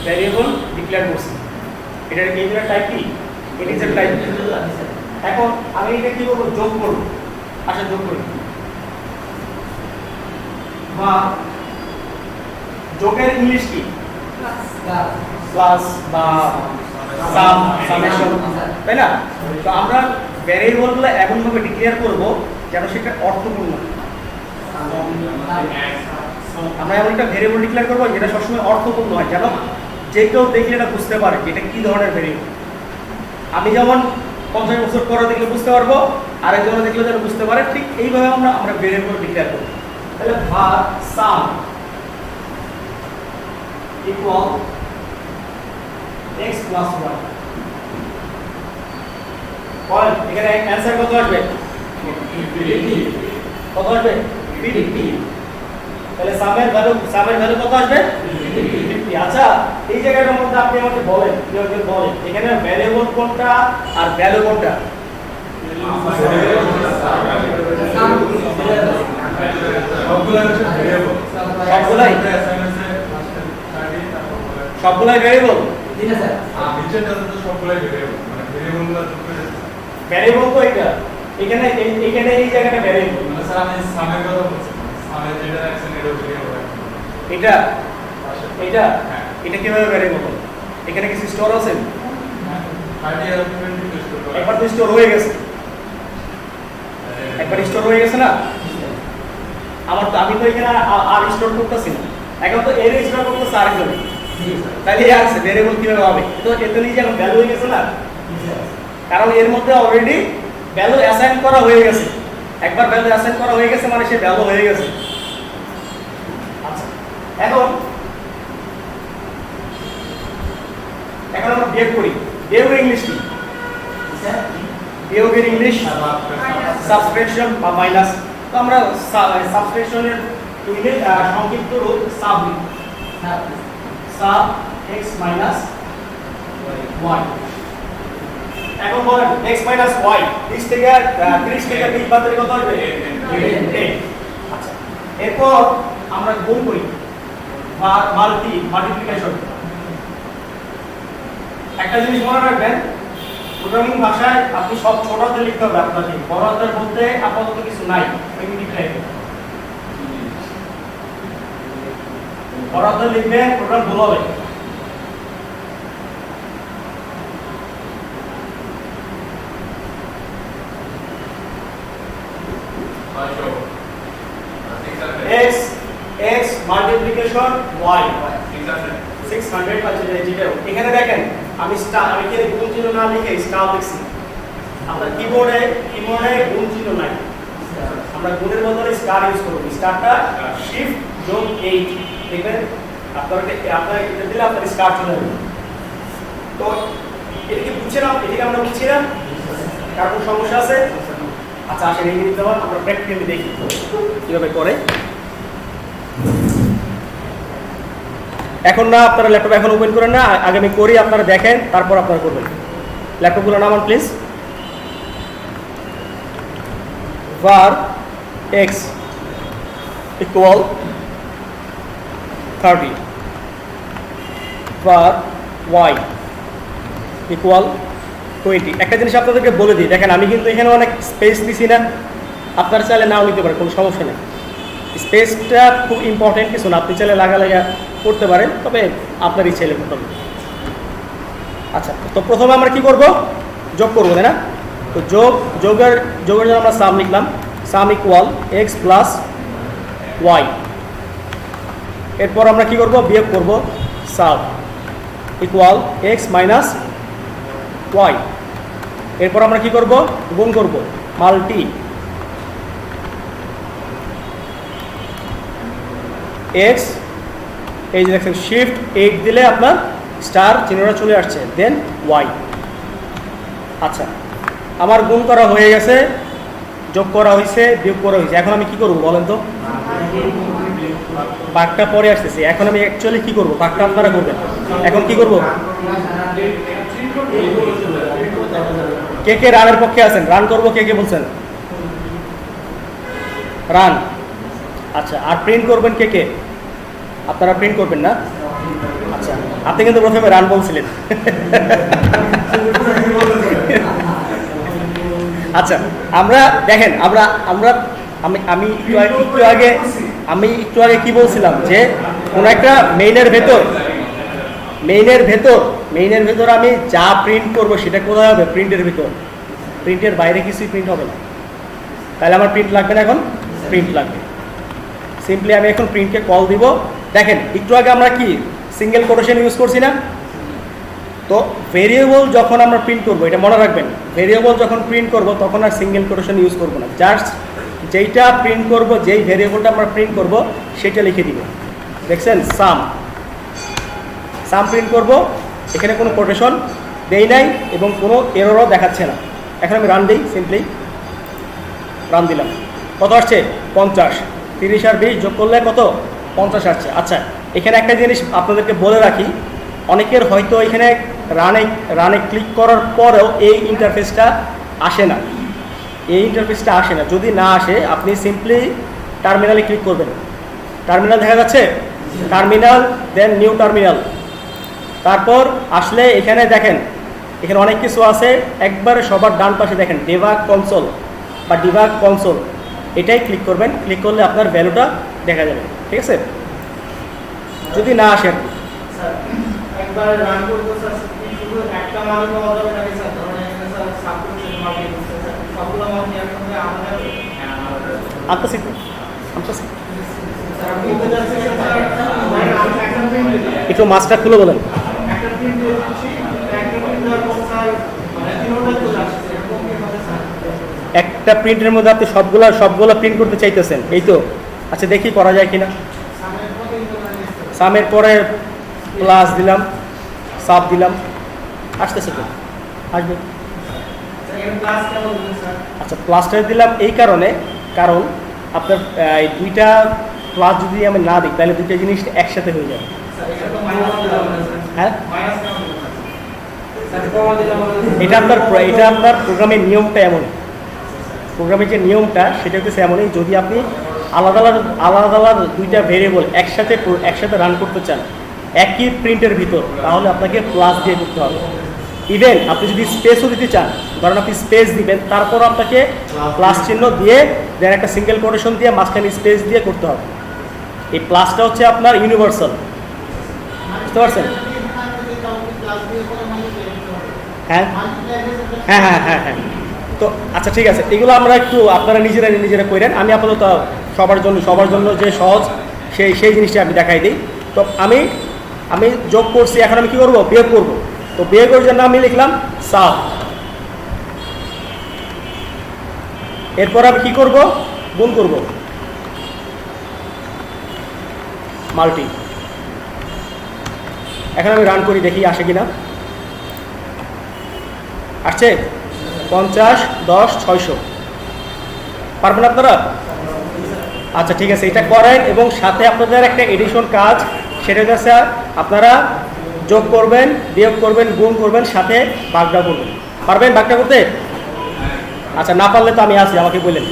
ভ্যারিয়েবল ডিক্লেয়ার করছি। এটার এই দুটা টাইপ কি? Integer type. এখন আমি এটা কি করব? যোগ করব। আচ্ছা যোগ করি, বা যোগের ইংলিশ কি? প্লাস বা সাম, সামেশন, তাই না? তো আমরা ভ্যারিয়েবলগুলো এমন ভাবে ডিক্লেয়ার করব যেন সেটা অর্থপূর্ণ। আমরা এমন একটা ভেরিয়েবল ডিক্লেয়ার করবো যেটা সবসময় অর্থপূর্ণ হয়, যেন যে কেউ দেখলে এটা বুঝতে পারে এটা কি ধরনের ভেরিয়েবল। আমি যেমন 50 বছর পরে দেখলে বুঝতে পারবো, আরেকজন দেখলে যেন বুঝতে পারে, ঠিক এইভাবে আমরা ভেরিয়েবল ডিক্লেয়ার করবো। তাহলে var sum equal x plus 1। বল এখানে অ্যানসার কত আসবে? কত আসবে? 50। তাহলে সামের ভ্যালু কত আসবে? 50। আচ্ছা এই জায়গাটার মধ্যে আপনি আমাকে বলেন, কেউ বলেন এখানে ভ্যারিয়েবল কোনটা আর ভ্যালু কোনটা? সবগুলাই ভ্যারিয়েবল। ভ্যারিয়েবল তো এটা এখানে এই জায়গাটা ভ্যারিয়েবল। স্যার আমি সামের কথা বলছি, সামের যেটা রাখছেন এটা ভ্যারিয়েবল। এটা এটা এটা কিভাবে ভ্যারিয়েবল? এখানে কি স্টোর আছে? একবার তো স্টোর হয়ে গেছে, একবার স্টোর হয়ে গেছে না? আমি তো এখানে আর স্টোর করতেছি না, এখন তো এর স্টোর করতেছে আরেকজন। তাহলে এর আছে ভ্যারিয়েবল কিভাবে হবে? তো এত নিজে এখন ভ্যালু হয়ে গেছে না, কারণ এর মধ্যে অলরেডি ভ্যালু অ্যাসাইন করা হয়ে গেছে। একবার ভ্যালু অ্যাসাইন করা হয়ে গেছে মানে সে ভ্যালু হয়ে গেছে। আচ্ছা এখন আমরা বিয়োগ করি। বিয়োগের ইংলিশ কি? বিয়োগের ইংলিশ সাবট্রাকশন বা মাইনাস। তো আমরা সাবট্রাকশনের সংক্ষিপ্ত রূপ সাব লিখি, সাব x মাইনাস y। এখন বলেন x মাইনাস y 30 থেকে 20 বাদ দিলে কত হবে? 10। আচ্ছা এরপর আমরা গুণ করি, মাল্টিপ্লিকেশন। একটা জিনিস মনে রাখবেন, প্রোগ্রামিং ভাষায় আপনি সব ছোট হাতে লিখতে হবে আপনাকে, বড় হাতের মধ্যে আপাতত কিছু নাই। বড় হাতে লিখবে প্রোগ্রাম ভুল হবে। x মাল্টিপ্লিকেশন y 600 পাচ্ছি। এখানে দেখেন আমি এখানে গুণ চিহ্ন না লিখে স্টার লিখছি। আপনার কিবোর্ডে গুণ চিহ্ন নাই, আমরা গুণের বদলে স্টার ইউজ করব। স্টারটা শিফট যোগ 8 দেখবেন আপনার এটা দিলে আপনার স্টার চলে যাবে। তো এটা কি বুঝছিলাম? এটাকে আমরা বুঝছিলাম, কার কোনো সমস্যা আছে? আচ্ছা আসেন এই নিতে হবে, আমরা প্র্যাকটিক্যালি দেখি কিভাবে করে। এখন না আপনারা ল্যাপটপ এখন ওপেন করেন না, আগে আমি করি, আপনারা দেখেন, তারপর আপনারা করবেন। ল্যাপটপগুলো নামান please. var x equal 30, var y equal 20। একটা জিনিস আপনাদেরকে বলে দিই, দেখেন আমি কিন্তু এখানে অনেক স্পেস দিছি না, আপনারা চাইলে নাও নিতে পারেন, কোনো সমস্যা নেই। স্পেসটা খুব ইম্পর্টেন্ট কিছু না, আপনি চাইলে লাগা করতে পারেন, তবে আপনার ইচ্ছে করতে হবে। আচ্ছা, তো প্রথমে আমরা কি করব? যোগ করবো, তাই না? তো যোগের জন্য আমরা সাম লিখলাম, sum equal X plus Y. এরপর আমরা কি করব? বিয়োগ করব, sum equal X minus Y. এরপর আমরা কি করব? গুণ করব, মাল্টি এক্স, এই যে দেখছেন শিফট 8 দিলে আপনার স্টার চিহ্নটা চলে আসছে, দেন ওয়াই। আচ্ছা, আমার গুণ করা হয়ে গেছে, যোগ করা হয়েছে, বিয়োগ করা হয়েছে। এখন আমি কি করব বলেন তো? ভাগটা পরে আসতেছি। এখন আমি অ্যাকচুয়ালি কি করব? ভাগটা আপনারা করবেন। এখন কি করব? কে কে রানের পক্ষে আছেন? রান করব, কে কে বলছেন? রান। আচ্ছা, আর প্রিন্ট করবেন কে কে? আপনারা প্রিন্ট করবেন না? আচ্ছা, আপনি কিন্তু প্রথমে রান বলছিলেন। আচ্ছা, আমরা দেখেন, আমি একটু আগে কি বলছিলাম যে কোনো একটা মেইনের ভেতর আমি যা প্রিন্ট করব সেটা কোথায় হবে? প্রিন্টের ভিতর। প্রিন্টের বাইরে কিছুই প্রিন্ট হবে না। তাহলে আমার প্রিন্ট লাগবে না, এখন প্রিন্ট লাগবে। সিম্পলি আমি এখন প্রিন্টকে কল দিব। দেখেন, একটু আগে আমরা কি সিঙ্গেল কোটেশন ইউজ করছি না? তো ভেরিয়েবল যখন আমরা প্রিন্ট করব, এটা মনে রাখবেন, ভেরিয়েবল যখন প্রিন্ট করব তখন আর সিঙ্গেল কোটেশন ইউজ করব না। জাস্ট যেইটা প্রিন্ট করব, যেই ভেরিয়েবলটা আমরা প্রিন্ট করব সেটা লিখে দিব। দেখছেন, সাম প্রিন্ট করব, এখানে কোনো কোটেশন দেই নাই এবং কোনো এররও দেখাচ্ছে না। এখন আমি রান দিই, সিম্পলি রান দিলাম। কত আসছে? 50। 30 আর 20 যোগ করলে কত? 50 আসছে। আচ্ছা, এখানে একটা জিনিস আপনাদেরকে বলে রাখি, অনেকের হয়তো এখানে রানে ক্লিক করার পরেও এই ইন্টারফেসটা আসে না। যদি না আসে, আপনি সিম্পলি টার্মিনালে ক্লিক করবেন। টার্মিনাল দেখা যাচ্ছে? টার্মিনাল, দেন নিউ টার্মিনাল। তারপর আসলে এখানে দেখেন, এখানে অনেক কিছু আছে। একবারে সবার ডান পাশে দেখেন ডিবাগ কনসোল, এটাই ক্লিক করবেন। ক্লিক করলে আপনার ভ্যালুটা দেখা যাবে। ঠিক আছে? যদি না আসে একবার রান করতে স্যার শুধু একটা মান পাওয়া যাবে নাকি স্যার? ধরুন এখানে স্যার সাবস্ক্রিপশন মার্কেট দিচ্ছে স্যার, সবগুলো মান কি একসঙ্গে আমাদের আনতেছি স্যার আপনি বলতে চাচ্ছেন স্যার একটা প্রিন্ট একটু মাস্টার খুলে বলেন। একটা প্রিন্ট দিচ্ছি, একটা প্রিন্ট দেওয়ার পর স্যার তিনটা চলে আসছে, এরকম কি হবে স্যার? একটা প্রিন্টের মধ্যে আপনি সবগুলো প্রিন্ট করতে চাইতেছেন, এই তো? আচ্ছা, দেখি করা যায় কিনা। সামের পরে প্লাস দিলাম, সাব দিলাম, আসতেছে তো? আসবে। আচ্ছা, প্লাসটা দিলাম এই কারণ আপনার এই দুইটা প্লাস যদি আমি না দিই তাহলে দুইটা জিনিস একসাথে হয়ে যাবে। হ্যাঁ, এটা আপনার প্রোগ্রামের নিয়মটা এমন। প্রোগ্রামের যে নিয়মটা সেটা হচ্ছে এমনই, যদি আপনি আলাদা দুইটা ভেরিয়েবল একসাথে রান করতে চান একই প্রিন্টের ভিতর, তাহলে আপনাকে প্লাস দিয়ে করতে হবে। ইভেন আপনি যদি স্পেসও দিতে চান, ধরেন আপনি স্পেস দিবেন, তারপর আপনাকে প্লাস চিহ্ন দিয়ে দেন একটা সিঙ্গেল কোটেশন দিয়ে মাঝখানে স্পেস দিয়ে করতে হবে। এই প্লাসটা হচ্ছে আপনার ইউনিভার্সাল, বুঝতে পারছেন? হ্যাঁ হ্যাঁ হ্যাঁ হ্যাঁ হ্যাঁ তো আচ্ছা, ঠিক আছে, এগুলো আমরা একটু আপনারা নিজেরা করেন। আমি আপাতত সবার জন্য যে সহজ সেই জিনিসটা আমি দেখাই দিই। তো আমি যোগ করছি, এখন আমি কি করব? বিয়োগ করব। তো বিয়োগের জন্য আমি লিখলাম সাব। এরপর আমি কি করব? গুণ করব, মাল্টি। এখন আমি রান করি, দেখি আসে কিনা। আসছে 50, 10, 600। পারবেন আপনারা? আচ্ছা, ঠিক আছে, এটা করেন। এবং সাথে আপনাদের একটা এডিশন কাজ, সেটা হচ্ছে আপনারা যোগ করবেন, বিয়োগ করবেন, গুণ করবেন, সাথে ভাগটা করবেন। পারবেন ভাগটা করতে? আচ্ছা, না পারলে তো আমি আছি, আমাকে বললেন।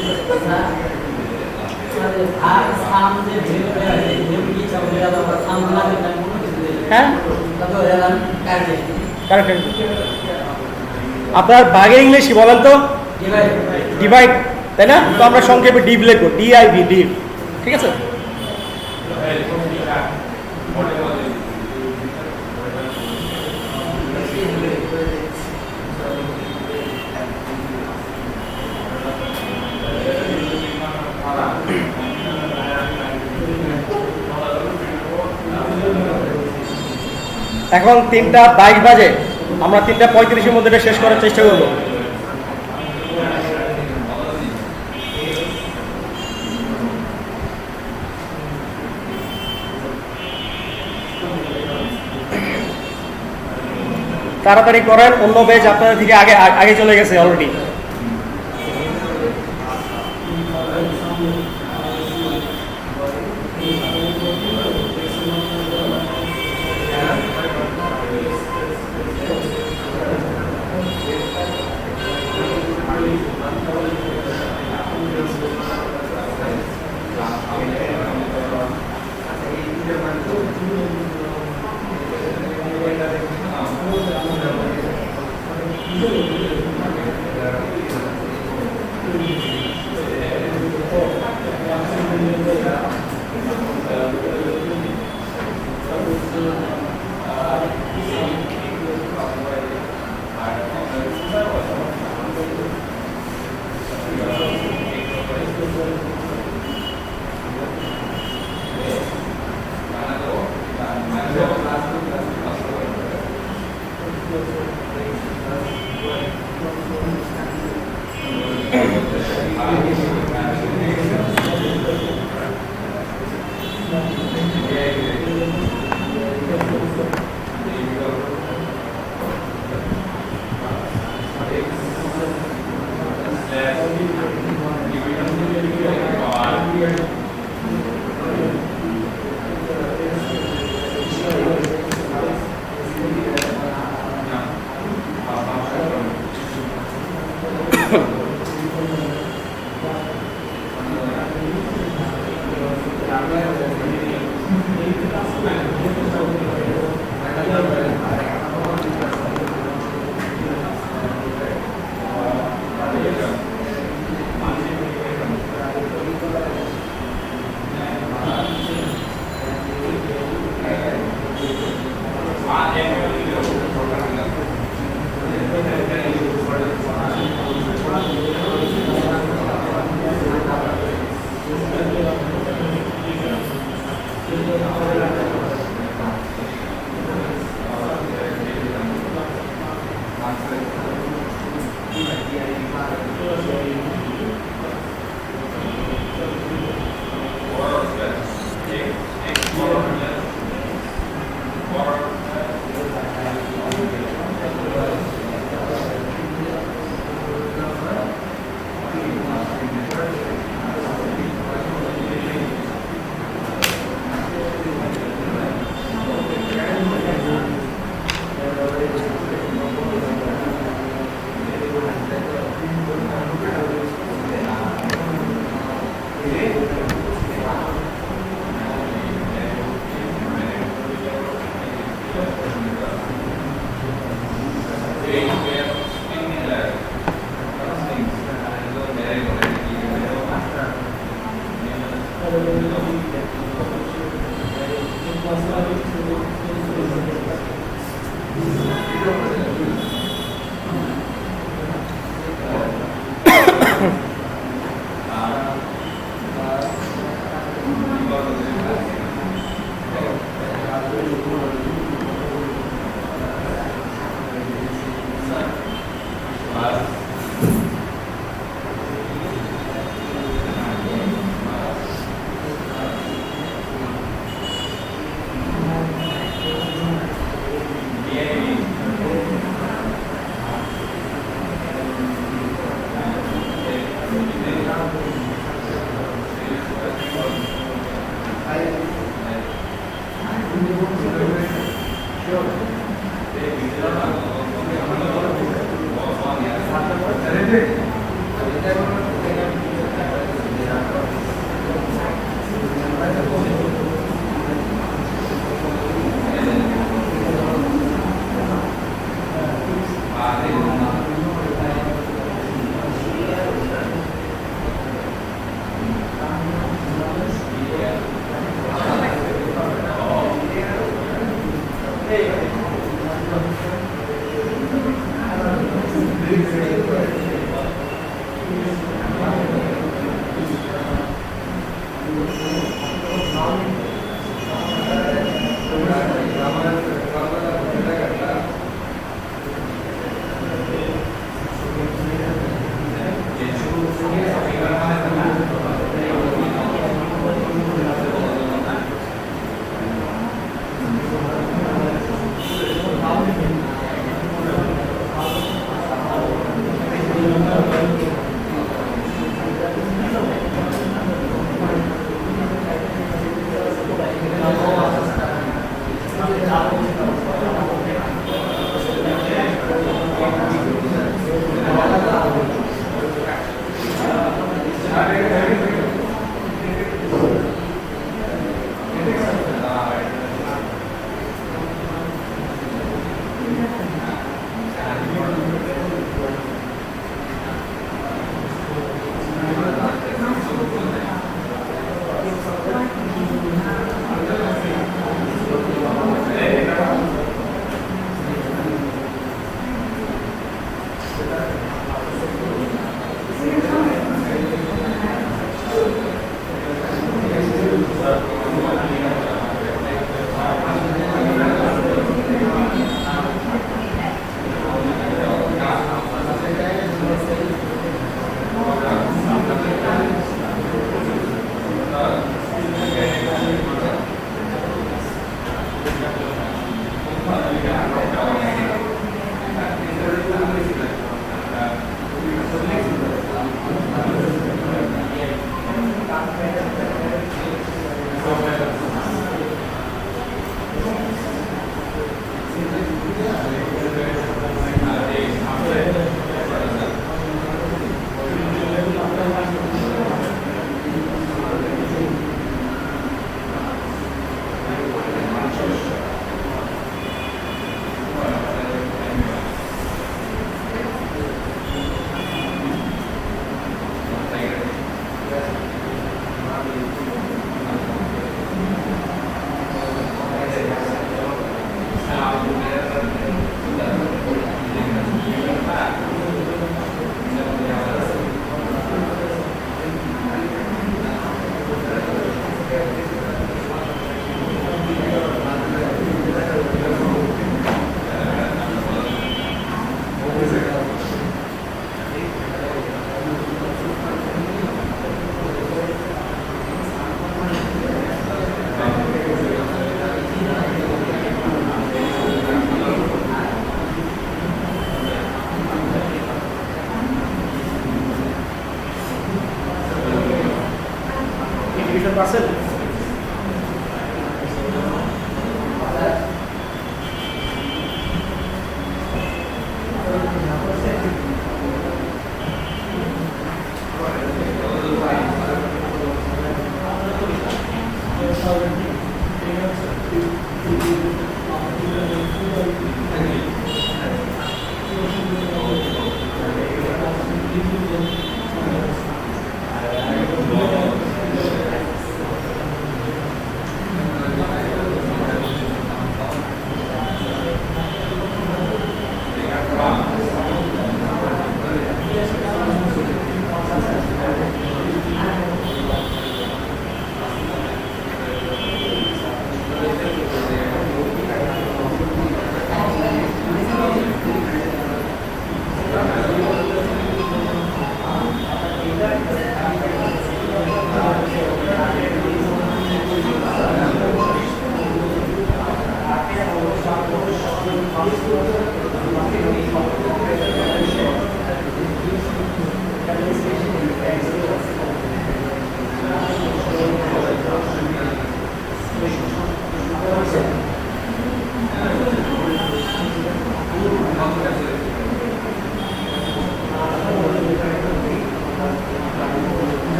হ্যাঁ, আপনার ভাগের ইংলিশ বলেন তো? ডিভাইড, তাই না? তো আমরা সংক্ষেপে ডিভ লিখবো, DIV, ডিভ। ঠিক আছে? এখন 3:22 বাজে, আমরা 3:35-এর মধ্যে এটা শেষ করার চেষ্টা করব। তাড়াতাড়ি করেন, অন্য ব্যাচ আপনাদের থেকে আগে আগে চলে গেছে অলরেডি।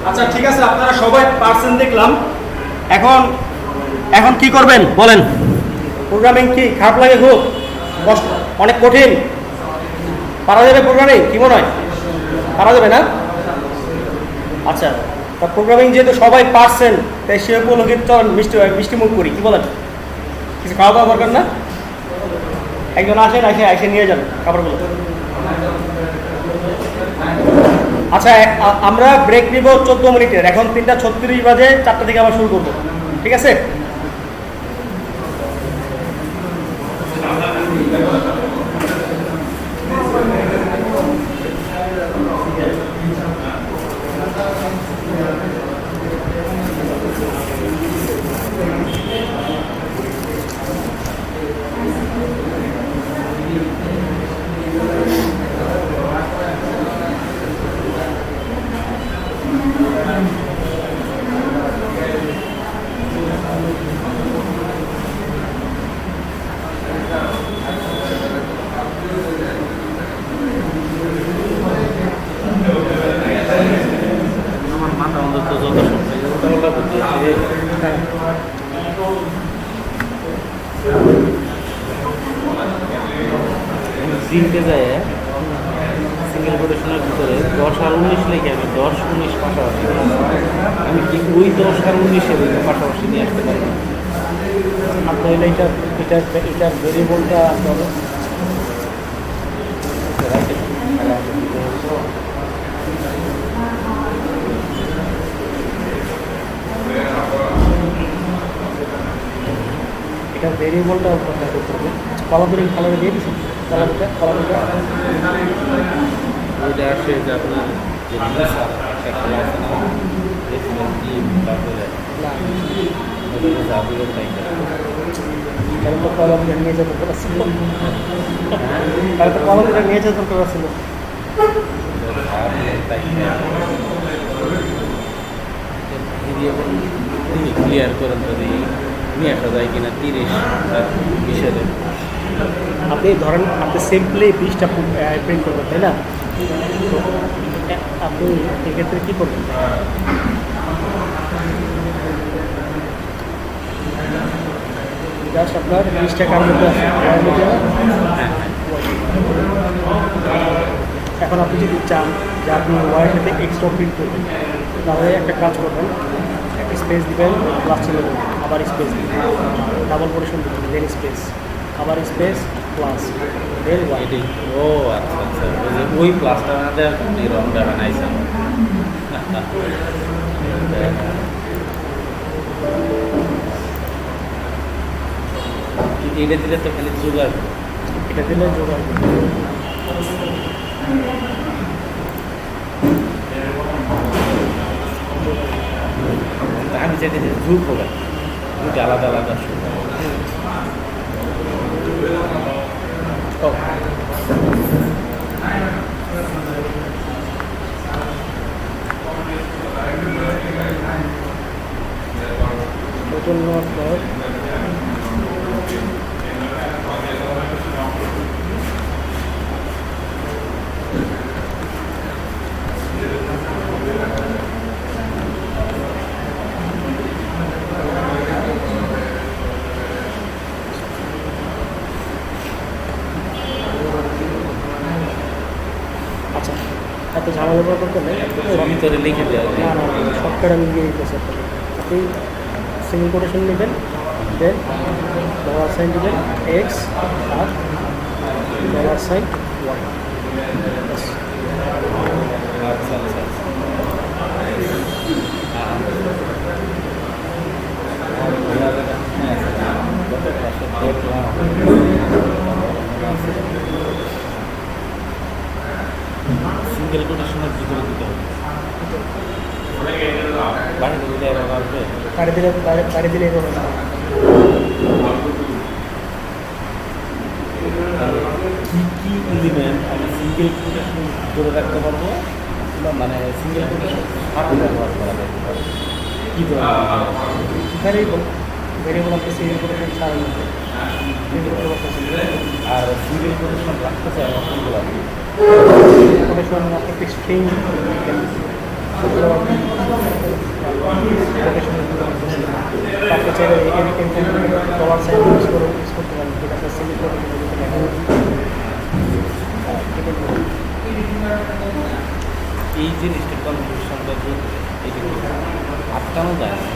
আচ্ছা ঠিক আছে, আপনারা সবাই পারছেন দেখলাম। এখন এখন কি করবেন বলেন? প্রোগ্রামিং কি খারাপ লাগে? খুব কষ্ট, অনেক কঠিন। পারা যাবে প্রোগ্রামিং? কি মনে হয় পারা যাবে না? আচ্ছা, তা প্রোগ্রামিং যেহেতু সবাই পারছেন, তাই সে উপলক্ষে তো মিষ্টি মিষ্টি মুখ করি, কি বলেন? কিছু খাওয়া দাওয়া দরকার না? একজন আসেন, এসে নিয়ে যান খাবারগুলো। আচ্ছা, আমরা ব্রেক নিব 14 মিনিটের। এখন 3:36 বাজে, 4টা থেকে আবার শুরু করবো, ঠিক আছে? আমার মাথা অন্তত যত উল্টা বুদ্ধি জিনতে যায় সিঙ্গেল কোটেশনের ভিতরে 10 আর 19 লিখে আমি 10, 19 পাশাপাশি আমি কি ওই 10 আর 19-এর পাশাপাশি নিয়ে আসতে পারি না। আর তাহলে এটার ভেরিয়েবলটা হবে এটার ভেরিয়েবলটা করতে হবে। কলারে দিয়ে দিচ্ছি, কলারটা ওইটা আসে যে আপনার যে মিসার একটা ক্লাস আছে না, রেসিডেন্ট টিম, তারপরে জাদুঘর টাইপের তাহলে তো কলারটা নিয়ে যেতে পারছিল, তাহলে তো কলারটা নিয়ে যেতে পারছিল। ক্লিয়ার করেন যদি নিয়ে আসা যায় কিনা 30 আর 20-এর। আপনি ধরেন আপনি সিম্পলি 20টা প্রিন্ট করবেন, তাই না? তো আপনি এক্ষেত্রে কী করবেন? জাস্ট আপনার 20 টাকার মধ্যে আছে। এখন আপনি যদি চান যে আপনি ওয়ারের সাথে এক্সট্রা প্রিন্ট করবেন, তাহলে একটা কাজ করবেন, একটা স্পেস দিবেন, প্লাস চলে দেবেন, আবার স্পেস দিবেন, ডাবল কোটেশন দিবেন, দেন স্পেস, আবার স্পেস, প্লাস, দেন ওয়াই। এটাই। ও আচ্ছা আচ্ছা, ওই যে ওই প্লাসটা না দেওয়ার কারণে রংটা বানাইছে। এটা দিলে তো খালি জোগাড়, এটা দিলে জোগাড় আমি চাইতে ঝুঁক হবে দুটো আলাদা আলাদা সুন্দর। জন্য আপনার আচ্ছা, এত ঝামেলা ব্যাপার করতে নেই, ভিতরে লিখে দেওয়া যায়। না না শর্টকাট আমি দিয়ে দিতেছি আপনাকে। আপনি সিঙ্গল কোটেশন নেবেন, দেন $সাইন দেবেন এক্স আর $সাইন ওয়াই। আচ্ছা আচ্ছা সিঙ্গেল কোটেশনের ভিতরে দিতে হবে। বাড়িতে দিলে এবার আসবে। বাড়ি দিলে এভাবে না। কী কী এলিমেন্ট আমি সিঙ্গেল কোটেশন করে রাখতে পারবো, মানে সিঙ্গেল কোটেশন সাথে ব্যবহার করা যায় কী ধরনের ভেরিয়েবল আপনি সিঙ্গেল কোটেশন ছাড়েন আর সিঙ্গেল কোটেশন রাখতে চাই অপশনগুলো কোটেশন আপনি স্ট্রিং তারপরে চাইলে ডলার সাইন ইউজ করতে পারেন, যেটা আপনার সিলেক্ট করে এই জিনিসটা কনফিউশনটা এই আটকানো যায় না।